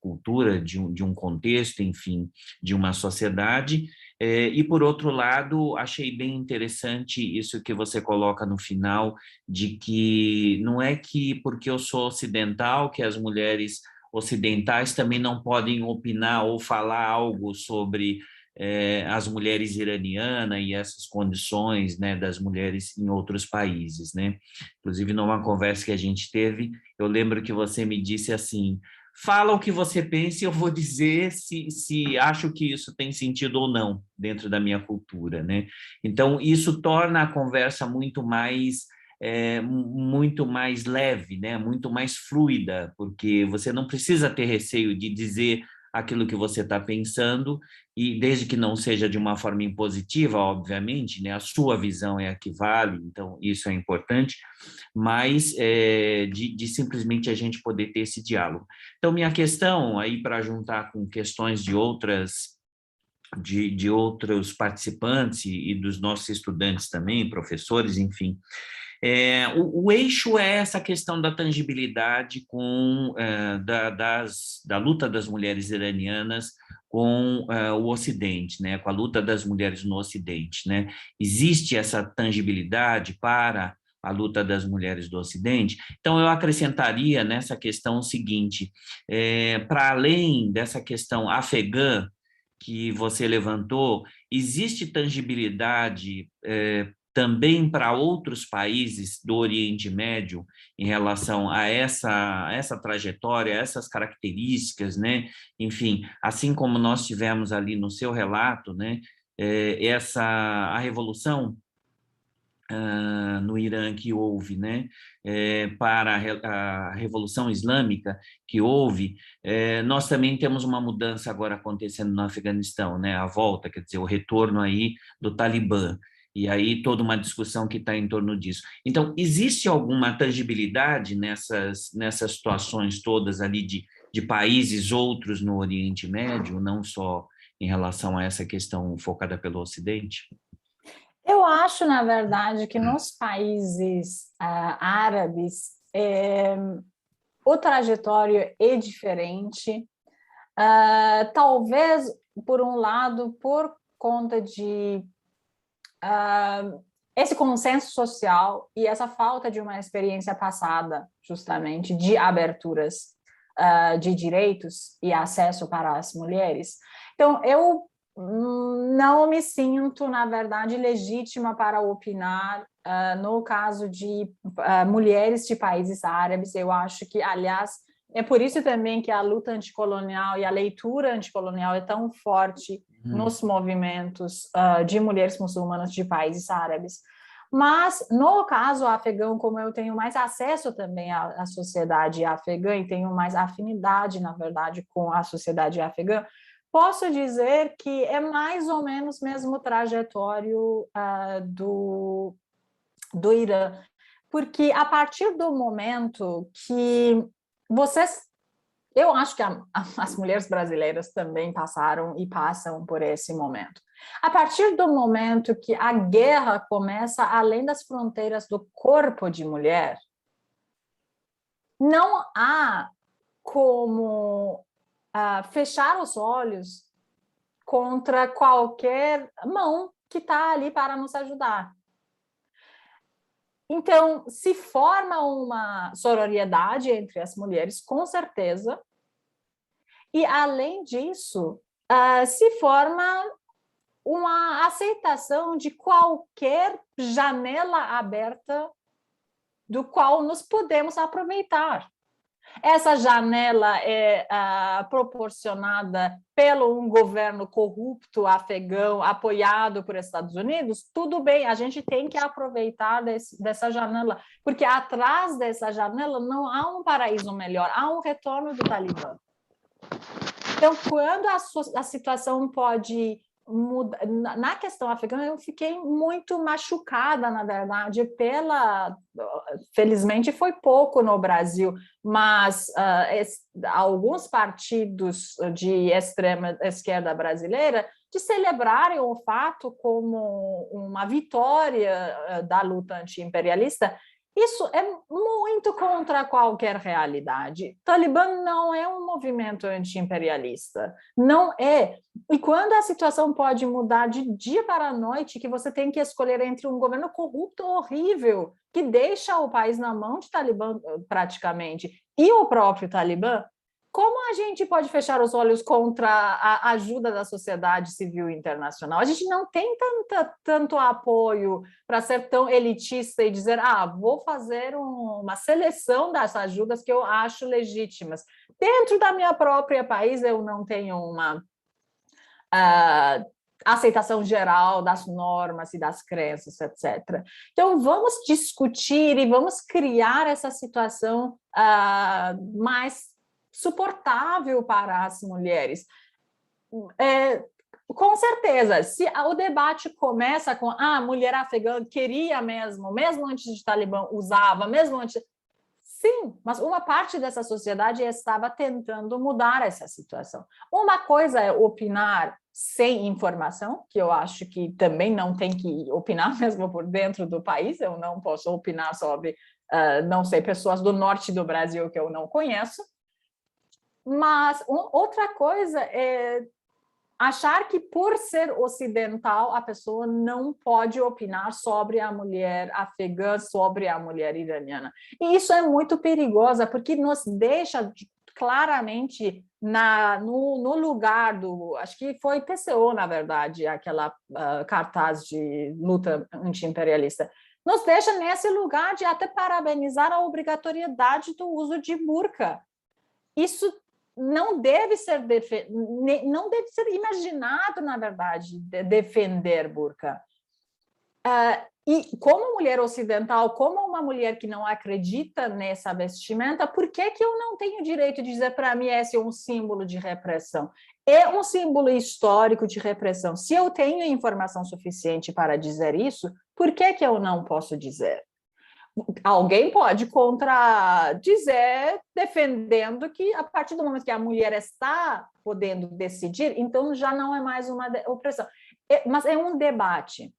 cultura, de um contexto, enfim, de uma sociedade. E, por outro lado, achei bem interessante isso que você coloca no final, de que não é que porque eu sou ocidental, que as mulheres ocidentais também não podem opinar ou falar algo sobre as mulheres iranianas e essas condições, né, das mulheres em outros países, né? Inclusive, numa conversa que a gente teve, eu lembro que você me disse assim, fala o que você pensa e eu vou dizer se acho que isso tem sentido ou não dentro da minha cultura, né? Então, isso torna a conversa muito mais leve, né? Muito mais fluida, porque você não precisa ter receio de dizer aquilo que você está pensando, e desde que não seja de uma forma impositiva, obviamente, né? A sua visão é a que vale, então isso é importante, mas de simplesmente a gente poder ter esse diálogo. Então, minha questão aí para juntar com questões de outros participantes e dos nossos estudantes também, professores, enfim, o eixo é essa questão da tangibilidade da luta das mulheres iranianas com o Ocidente, né, com a luta das mulheres no Ocidente, né? Existe essa tangibilidade para a luta das mulheres do Ocidente? Então, eu acrescentaria nessa questão o seguinte, para além dessa questão afegã que você levantou, existe tangibilidade também para outros países do Oriente Médio em relação a essa trajetória, essas características, né? Enfim, assim como nós tivemos ali no seu relato, né? A revolução no Irã que houve, né, para a Revolução Islâmica que houve, nós também temos uma mudança agora acontecendo no Afeganistão, né, a volta, quer dizer, o retorno aí do Talibã, e aí toda uma discussão que está em torno disso. Então, existe alguma tangibilidade nessas situações todas ali de países outros no Oriente Médio, não só em relação a essa questão focada pelo Ocidente? Eu acho, na verdade, que nos países árabes o trajetório é diferente. Talvez, por um lado, por conta de esse consenso social e essa falta de uma experiência passada, justamente, de aberturas de direitos e acesso para as mulheres. Então, eu não me sinto, na verdade, legítima para opinar no caso de mulheres de países árabes. Eu acho que, aliás, é por isso também que a luta anticolonial e a leitura anticolonial é tão forte nos movimentos de mulheres muçulmanas de países árabes. Mas, no caso afegão, como eu tenho mais acesso também à sociedade afegã e tenho mais afinidade, na verdade, com a sociedade afegã, posso dizer que é mais ou menos mesmo o trajetório do Irã, porque a partir do momento que eu acho que as mulheres brasileiras também passaram e passam por esse momento. A partir do momento que a guerra começa além das fronteiras do corpo de mulher, não há como fechar os olhos contra qualquer mão que está ali para nos ajudar. Então, se forma uma sororidade entre as mulheres, com certeza, e, além disso, se forma uma aceitação de qualquer janela aberta do qual nos podemos aproveitar. Essa janela é proporcionada pelo um governo corrupto afegão, apoiado por Estados Unidos, tudo bem, a gente tem que aproveitar dessa janela, porque atrás dessa janela não há um paraíso melhor, há um retorno do Talibã. Então, quando a situação pode mudar, na questão afegã, eu fiquei muito machucada, na verdade, felizmente foi pouco no Brasil, mas alguns partidos de extrema esquerda brasileira de celebrarem o fato como uma vitória da luta anti-imperialista. Isso é muito contra qualquer realidade. O Talibã não é um movimento anti-imperialista, não é. E quando a situação pode mudar de dia para a noite, que você tem que escolher entre um governo corrupto horrível, que deixa o país na mão de Talibã praticamente, e o próprio Talibã, como a gente pode fechar os olhos contra a ajuda da sociedade civil internacional? A gente não tem tanto apoio para ser tão elitista e dizer, vou fazer uma seleção das ajudas que eu acho legítimas. Dentro da minha própria país, eu não tenho uma aceitação geral das normas e das crenças, etc. Então, vamos discutir e vamos criar essa situação mais suportável para as mulheres. Com certeza, se o debate começa com a mulher afegã queria mesmo antes de Talibã usava, mesmo antes... Sim, mas uma parte dessa sociedade estava tentando mudar essa situação. Uma coisa é opinar sem informação, que eu acho que também não tem que opinar mesmo por dentro do país, eu não posso opinar sobre, não sei, pessoas do norte do Brasil que eu não conheço, mas outra coisa é achar que por ser ocidental a pessoa não pode opinar sobre a mulher afegã, sobre a mulher iraniana. E isso é muito perigoso, porque nos deixa claramente no lugar do... Acho que foi PCO, na verdade, aquela cartaz de luta anti-imperialista. Nos deixa nesse lugar de até parabenizar a obrigatoriedade do uso de burca. Isso não deve ser imaginado, na verdade, defender burca. E como mulher ocidental, como uma mulher que não acredita nessa vestimenta, por que eu não tenho direito de dizer para mim esse é um símbolo de repressão? É um símbolo histórico de repressão. Se eu tenho informação suficiente para dizer isso, por que eu não posso dizer? Alguém pode contradizer, defendendo que, a partir do momento que a mulher está podendo decidir, então já não é mais uma opressão. Mas é um debate.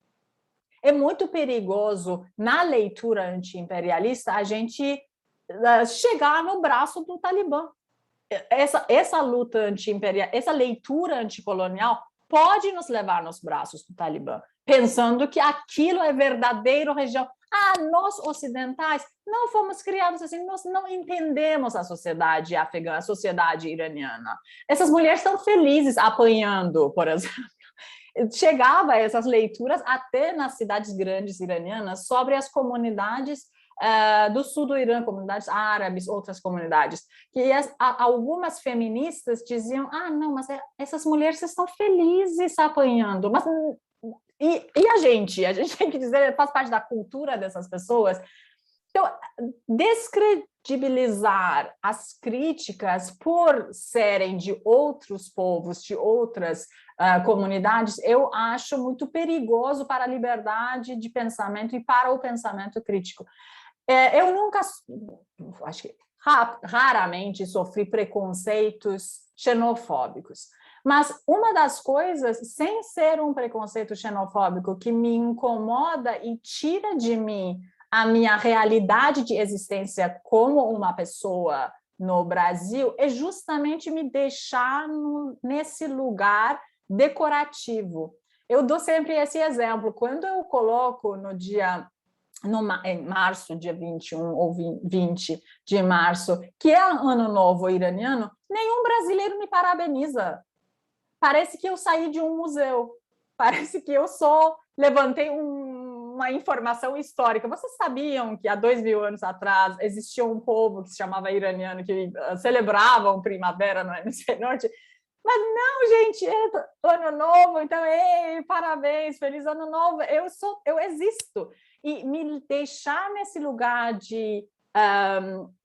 É muito perigoso, na leitura anti-imperialista, a gente chegar no braço do Talibã. Essa luta anti-imperial, essa leitura anticolonial pode nos levar nos braços do Talibã, pensando que aquilo é verdadeiro região. Nós ocidentais não fomos criados assim, nós não entendemos a sociedade afegã, a sociedade iraniana. Essas mulheres estão felizes apanhando, por exemplo. Chegava essas leituras até nas cidades grandes iranianas sobre as comunidades do sul do Irã, comunidades árabes, outras comunidades, que algumas feministas diziam, não, mas essas mulheres estão felizes apanhando, mas... E a gente tem que dizer, faz parte da cultura dessas pessoas. Então, descredibilizar as críticas por serem de outros povos, de outras comunidades, eu acho muito perigoso para a liberdade de pensamento e para o pensamento crítico. Eu nunca, acho que raramente sofri preconceitos xenofóbicos. Mas uma das coisas, sem ser um preconceito xenofóbico, que me incomoda e tira de mim a minha realidade de existência como uma pessoa no Brasil, é justamente me deixar nesse lugar decorativo. Eu dou sempre esse exemplo. Quando eu coloco em março, dia 21 ou 20 de março, que é Ano Novo iraniano, nenhum brasileiro me parabeniza. Parece que eu saí de um museu, parece que eu levantei uma informação histórica. Vocês sabiam que há 2000 anos atrás existia um povo que se chamava iraniano, que celebravam primavera no hemisfério norte? Mas não, gente, é Ano Novo, então, parabéns, feliz Ano Novo, eu existo. E me deixar nesse lugar de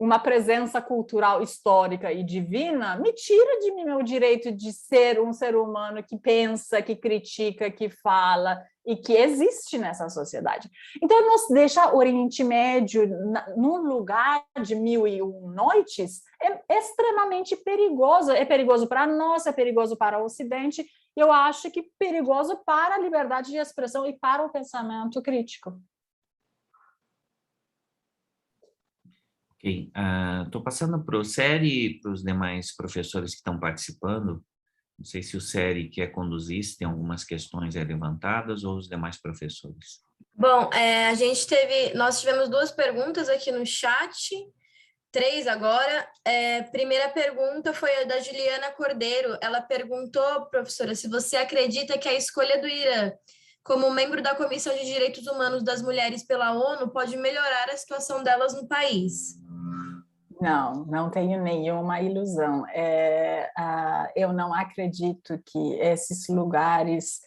uma presença cultural histórica e divina me tira de mim meu direito de ser um ser humano que pensa, que critica, que fala e que existe nessa sociedade. Então, nos deixar o Oriente Médio num lugar de 1001 noites é extremamente perigoso. É perigoso para nós, é perigoso para o Ocidente, e eu acho que perigoso para a liberdade de expressão e para o pensamento crítico. Estou passando para o Sérgio e para os demais professores que estão participando. Não sei se o Sérgio quer conduzir, se tem algumas questões levantadas, ou os demais professores. Bom, nós tivemos 2 perguntas aqui no chat. três agora. Primeira pergunta foi a da Juliana Cordeiro. Ela perguntou, professora, se você acredita que a escolha do Irã como membro da Comissão de Direitos Humanos das Mulheres pela ONU pode melhorar a situação delas no país. Não, não tenho nenhuma ilusão. Eu não acredito que esses lugares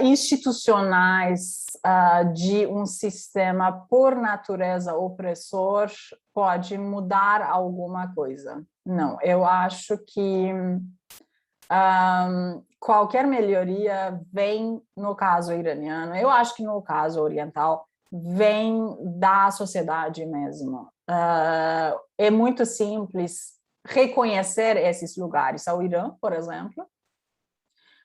institucionais de um sistema por natureza opressor pode mudar alguma coisa. Não, eu acho que qualquer melhoria vem, no caso iraniano, eu acho que no caso oriental, vem da sociedade mesmo. É muito simples reconhecer esses lugares ao Irã, por exemplo.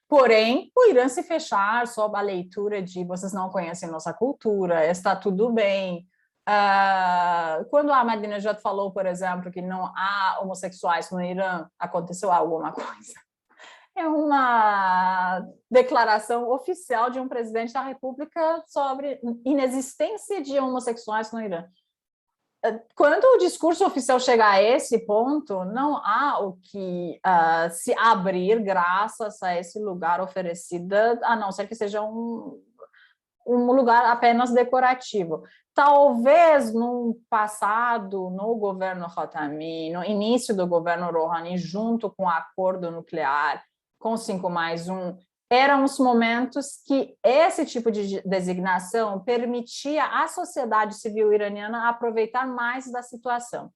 Porém, o Irã se fechar sob a leitura de vocês não conhecem nossa cultura, está tudo bem. Quando a Ahmadinejad falou, por exemplo, que não há homossexuais no Irã, aconteceu alguma coisa. É uma declaração oficial de um presidente da República sobre inexistência de homossexuais no Irã. Quando o discurso oficial chega a esse ponto, não há o que se abrir graças a esse lugar oferecido, a não ser que seja um lugar apenas decorativo. Talvez no passado, no governo Khatami, no início do governo Rouhani, junto com o acordo nuclear, com 5+1, eram os momentos que esse tipo de designação permitia à sociedade civil iraniana aproveitar mais da situação,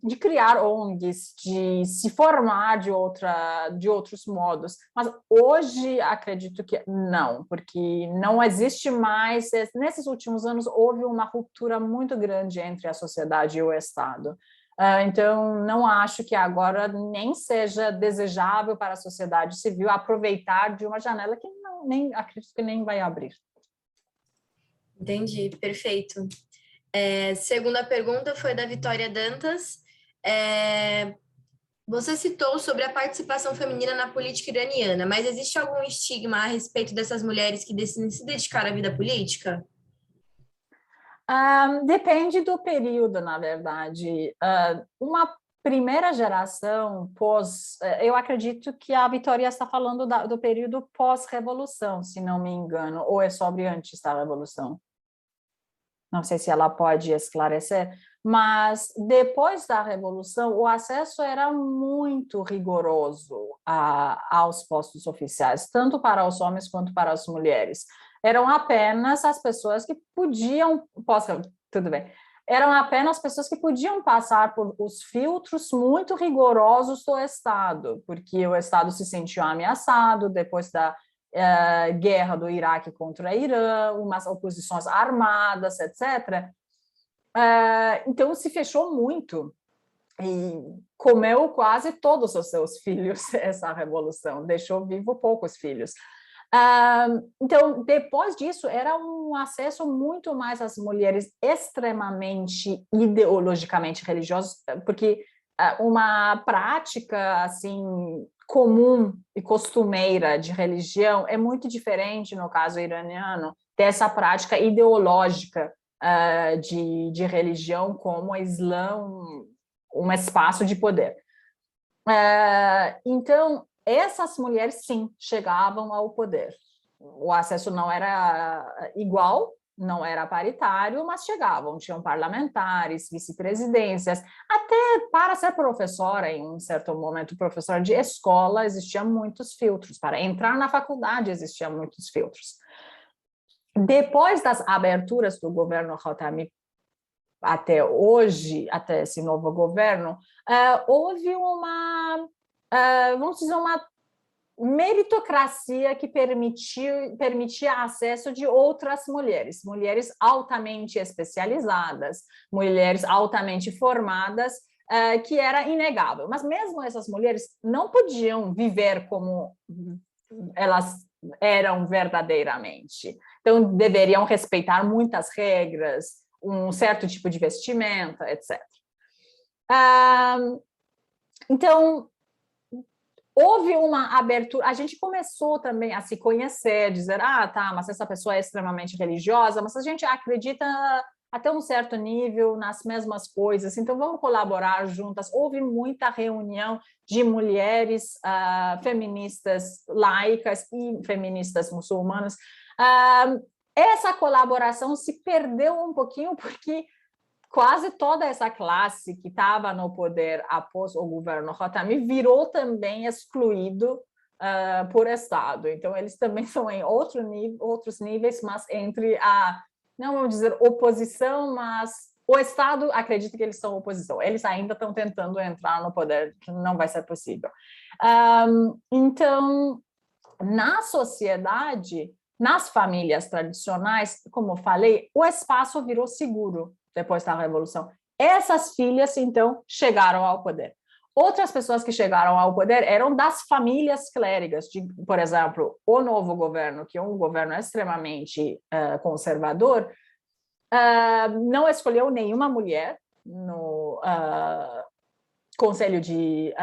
de criar ONGs, de se formar de outros modos. Mas hoje acredito que não, porque não existe mais. Nesses últimos anos houve uma ruptura muito grande entre a sociedade e o Estado. Então, não acho que agora nem seja desejável para a sociedade civil aproveitar de uma janela que nem acredito que nem vai abrir. Entendi, perfeito. Segunda pergunta foi da Vitória Dantas. Você citou sobre a participação feminina na política iraniana, mas existe algum estigma a respeito dessas mulheres que decidem se dedicar à vida política? Depende do período, na verdade. Uma primeira geração eu acredito que a Vitória está falando do período pós-revolução, se não me engano, ou é sobre antes da revolução. Não sei se ela pode esclarecer, mas depois da revolução o acesso era muito rigoroso aos postos oficiais, tanto para os homens quanto para as mulheres. Eram apenas as pessoas que podiam, tudo bem, eram apenas pessoas que podiam passar por os filtros muito rigorosos do Estado, porque o Estado se sentiu ameaçado depois da guerra do Iraque contra o Irã, umas oposições armadas, etc. Então se fechou muito e comeu quase todos os seus filhos essa revolução, deixou vivo poucos filhos. Então, depois disso, era um acesso muito mais às mulheres extremamente ideologicamente religiosas, porque uma prática assim comum e costumeira de religião é muito diferente, no caso iraniano, dessa prática ideológica de religião como o Islã, um espaço de poder. Então, essas mulheres, sim, chegavam ao poder. O acesso não era igual, não era paritário, mas chegavam, tinham parlamentares, vice-presidências, até para ser professora, em um certo momento, professora de escola, existiam muitos filtros, para entrar na faculdade existiam muitos filtros. Depois das aberturas do governo Khatami até hoje, até esse novo governo, houve vamos dizer, uma meritocracia que permitia acesso de outras mulheres, mulheres altamente especializadas, mulheres altamente formadas, que era inegável. Mas mesmo essas mulheres não podiam viver como elas eram verdadeiramente. Então, deveriam respeitar muitas regras, um certo tipo de vestimenta, etc. Então, houve uma abertura, a gente começou também a se conhecer, dizer, tá, mas essa pessoa é extremamente religiosa, mas a gente acredita até um certo nível nas mesmas coisas, então vamos colaborar juntas. Houve muita reunião de mulheres feministas laicas e feministas muçulmanas. Essa colaboração se perdeu um pouquinho porque quase toda essa classe que estava no poder após o governo Khatami virou também excluído por Estado. Então, eles também são em outros níveis, mas entre a, não vamos dizer oposição, mas o Estado acredita que eles são oposição. Eles ainda estão tentando entrar no poder, que não vai ser possível. Então, na sociedade, nas famílias tradicionais, como eu falei, o espaço virou seguro depois da Revolução. Essas filhas, então, chegaram ao poder. Outras pessoas que chegaram ao poder eram das famílias clérigas, por exemplo, o novo governo, que é um governo extremamente conservador, não escolheu nenhuma mulher no conselho de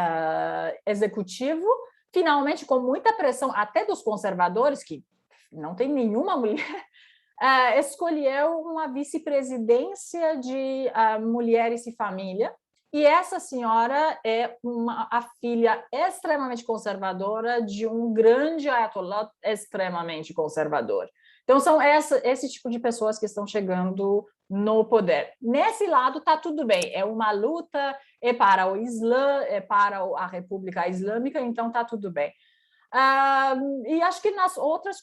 executivo, finalmente, com muita pressão até dos conservadores, que não tem nenhuma mulher, escolheu uma vice-presidência de mulheres e família, e essa senhora é a filha extremamente conservadora de um grande ayatollah extremamente conservador. Então, são esse tipo de pessoas que estão chegando no poder. Nesse lado, está tudo bem, é uma luta, é para o Islã, é para a República Islâmica, então está tudo bem. E acho que nas outras,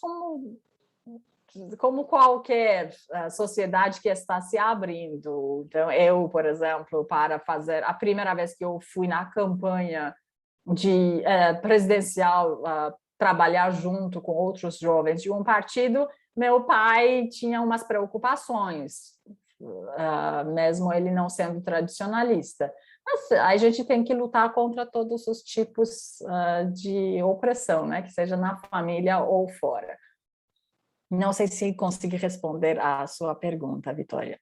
como qualquer sociedade que está se abrindo. Então, eu, por exemplo, para fazer a primeira vez que eu fui na campanha de presidencial, trabalhar junto com outros jovens de um partido, meu pai tinha umas preocupações, mesmo ele não sendo tradicionalista. Mas a gente tem que lutar contra todos os tipos de opressão, né? Que seja na família ou fora. Não sei se consegui responder à sua pergunta, Vitória.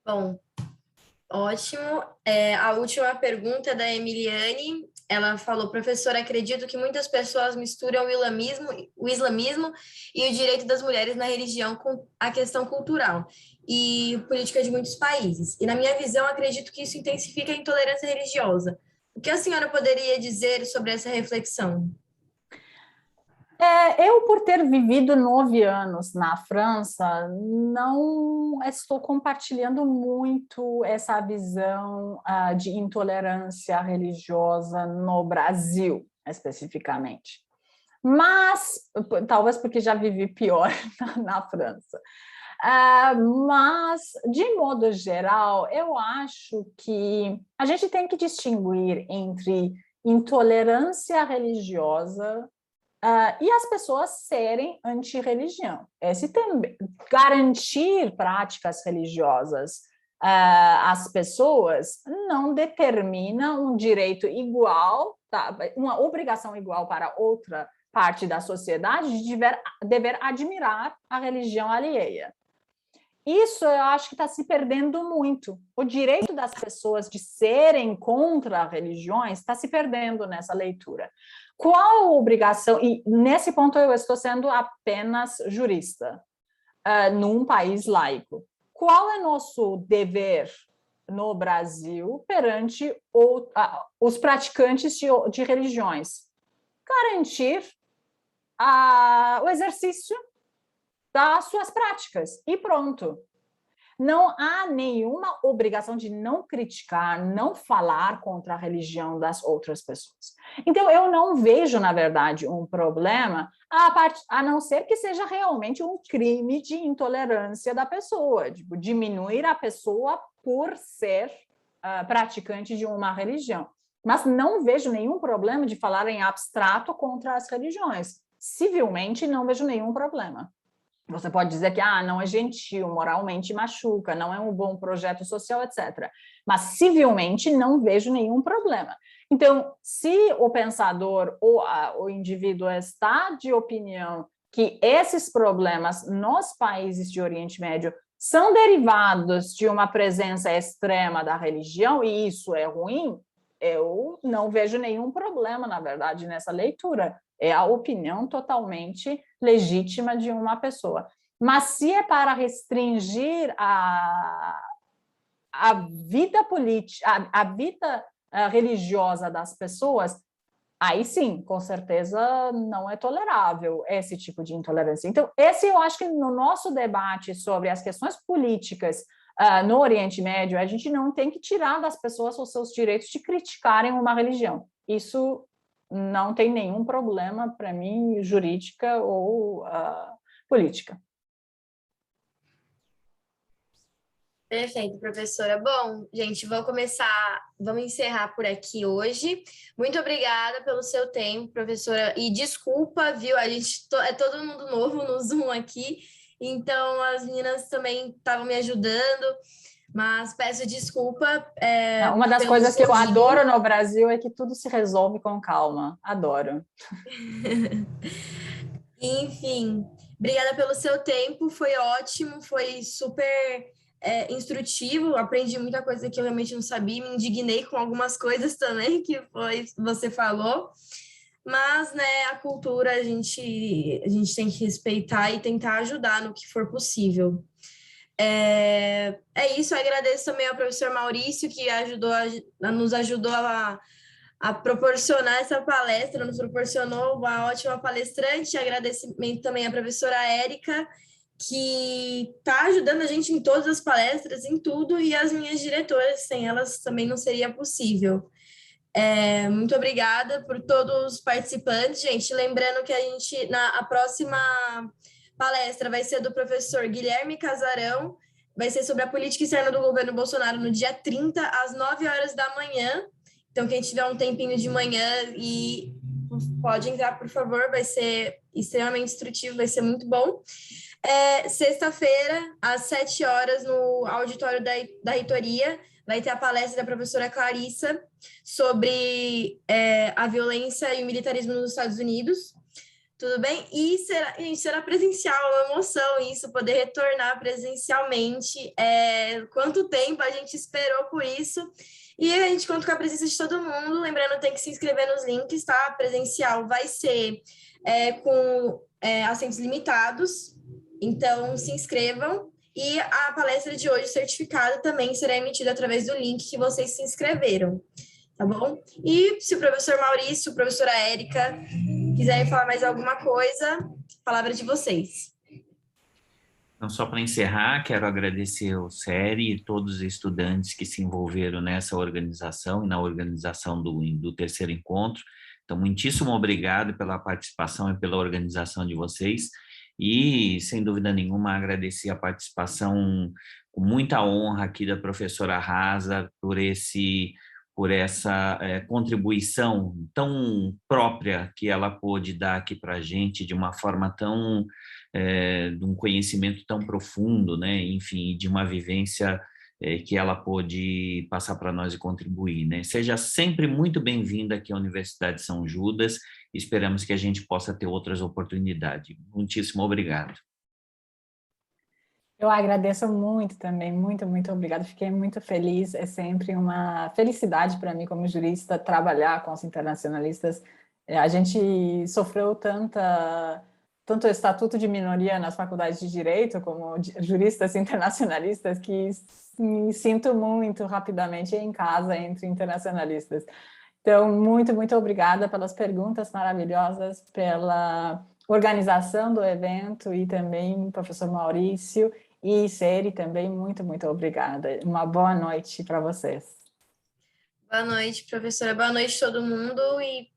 Bom, ótimo. A última pergunta é da Emiliane. Ela falou: professora, acredito que muitas pessoas misturam o islamismo e o direito das mulheres na religião com a questão cultural e política de muitos países. E, na minha visão, acredito que isso intensifica a intolerância religiosa. O que a senhora poderia dizer sobre essa reflexão? Eu, por ter vivido 9 anos na França, não estou compartilhando muito essa visão de intolerância religiosa no Brasil, especificamente. Mas, talvez porque já vivi pior na França. Mas, de modo geral, eu acho que a gente tem que distinguir entre intolerância religiosa e as pessoas serem anti-religião. Garantir práticas religiosas às pessoas não determina um direito igual, uma obrigação igual para outra parte da sociedade de dever admirar a religião alheia. Isso eu acho que está se perdendo muito. O direito das pessoas de serem contra religiões está se perdendo nessa leitura. Qual a obrigação? E nesse ponto eu estou sendo apenas jurista, num país laico. Qual é nosso dever no Brasil perante os praticantes de religiões? Garantir o exercício das suas práticas, e pronto. Não há nenhuma obrigação de não criticar, não falar contra a religião das outras pessoas. Então, eu não vejo, na verdade, um problema, a não ser que seja realmente um crime de intolerância da pessoa, tipo, diminuir a pessoa por ser praticante de uma religião. Mas não vejo nenhum problema de falar em abstrato contra as religiões. Civilmente, não vejo nenhum problema. Você pode dizer que não é gentil, moralmente machuca, não é um bom projeto social, etc. Mas civilmente não vejo nenhum problema. Então, se o pensador ou o indivíduo está de opinião que esses problemas nos países de Oriente Médio são derivados de uma presença extrema da religião, e isso é ruim, eu não vejo nenhum problema, na verdade, nessa leitura. É a opinião totalmente legítima de uma pessoa. Mas se é para restringir a vida política, a vida religiosa das pessoas, aí sim, com certeza não é tolerável esse tipo de intolerância. Então, esse eu acho que no nosso debate sobre as questões políticas no Oriente Médio, a gente não tem que tirar das pessoas os seus direitos de criticarem uma religião. Isso não tem nenhum problema para mim, jurídica ou política. Perfeito, professora. Bom, gente, vamos encerrar por aqui hoje. Muito obrigada pelo seu tempo, professora. E desculpa, viu? A gente é todo mundo novo no Zoom aqui, então as meninas também estavam me ajudando, mas peço desculpa. Uma das coisas que eu adoro no Brasil é que tudo se resolve com calma. Adoro. Enfim, obrigada pelo seu tempo, foi ótimo, foi super instrutivo, aprendi muita coisa que eu realmente não sabia, me indignei com algumas coisas também que você falou, mas, né, a cultura a gente tem que respeitar e tentar ajudar no que for possível. É isso, eu agradeço também ao professor Maurício, que nos ajudou a proporcionar essa palestra, nos proporcionou uma ótima palestrante. Agradecimento também à professora Érica, que está ajudando a gente em todas as palestras, em tudo, e as minhas diretoras, sem elas também não seria possível. Muito obrigada por todos os participantes, gente. Lembrando que a próxima palestra vai ser do professor Guilherme Casarão, vai ser sobre a política externa do governo Bolsonaro no dia 30, às 9 horas da manhã. Então, quem tiver um tempinho de manhã e pode entrar, por favor, vai ser extremamente instrutivo, vai ser muito bom. Sexta-feira, às 7 horas, no auditório da reitoria, vai ter a palestra da professora Clarissa sobre a violência e o militarismo nos Estados Unidos. Tudo bem? E será presencial, uma emoção isso, poder retornar presencialmente. Quanto tempo a gente esperou por isso? E a gente conta com a presença de todo mundo. Lembrando, tem que se inscrever nos links, tá? Presencial vai ser com assentos limitados. Então, se inscrevam. E a palestra de hoje, certificada, também será emitida através do link que vocês se inscreveram. Tá bom? E se o professor Maurício, a professora Érica quiserem falar mais alguma coisa, palavra de vocês. Então, só para encerrar, quero agradecer ao SERI e todos os estudantes que se envolveram nessa organização e na organização do terceiro encontro. Então, muitíssimo obrigado pela participação e pela organização de vocês. E, sem dúvida nenhuma, agradecer a participação com muita honra aqui da professora Rasa por essa contribuição tão própria que ela pôde dar aqui para a gente, de uma forma tão, de um conhecimento tão profundo, né? Enfim, de uma vivência que ela pôde passar para nós e contribuir, né? Seja sempre muito bem-vinda aqui à Universidade de São Judas, esperamos que a gente possa ter outras oportunidades. Muitíssimo obrigado. Eu agradeço muito também, muito, muito obrigada. Fiquei muito feliz. É sempre uma felicidade para mim, como jurista, trabalhar com os internacionalistas. A gente sofreu tanto estatuto de minoria nas faculdades de Direito, como juristas internacionalistas, que me sinto muito rapidamente em casa entre internacionalistas. Então, muito, muito obrigada pelas perguntas maravilhosas, pela organização do evento e também, professor Maurício, e Seri também, muito, muito obrigada. Uma boa noite para vocês. Boa noite, professora. Boa noite, todo mundo. E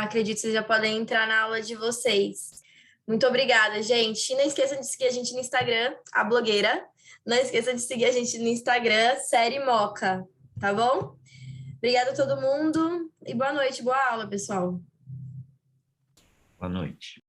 acredito que vocês já podem entrar na aula de vocês. Muito obrigada, gente. E não esqueçam de seguir a gente no Instagram, a blogueira. Não esqueçam de seguir a gente no Instagram, Série Moca, tá bom? Obrigada a todo mundo e boa noite, boa aula, pessoal. Boa noite.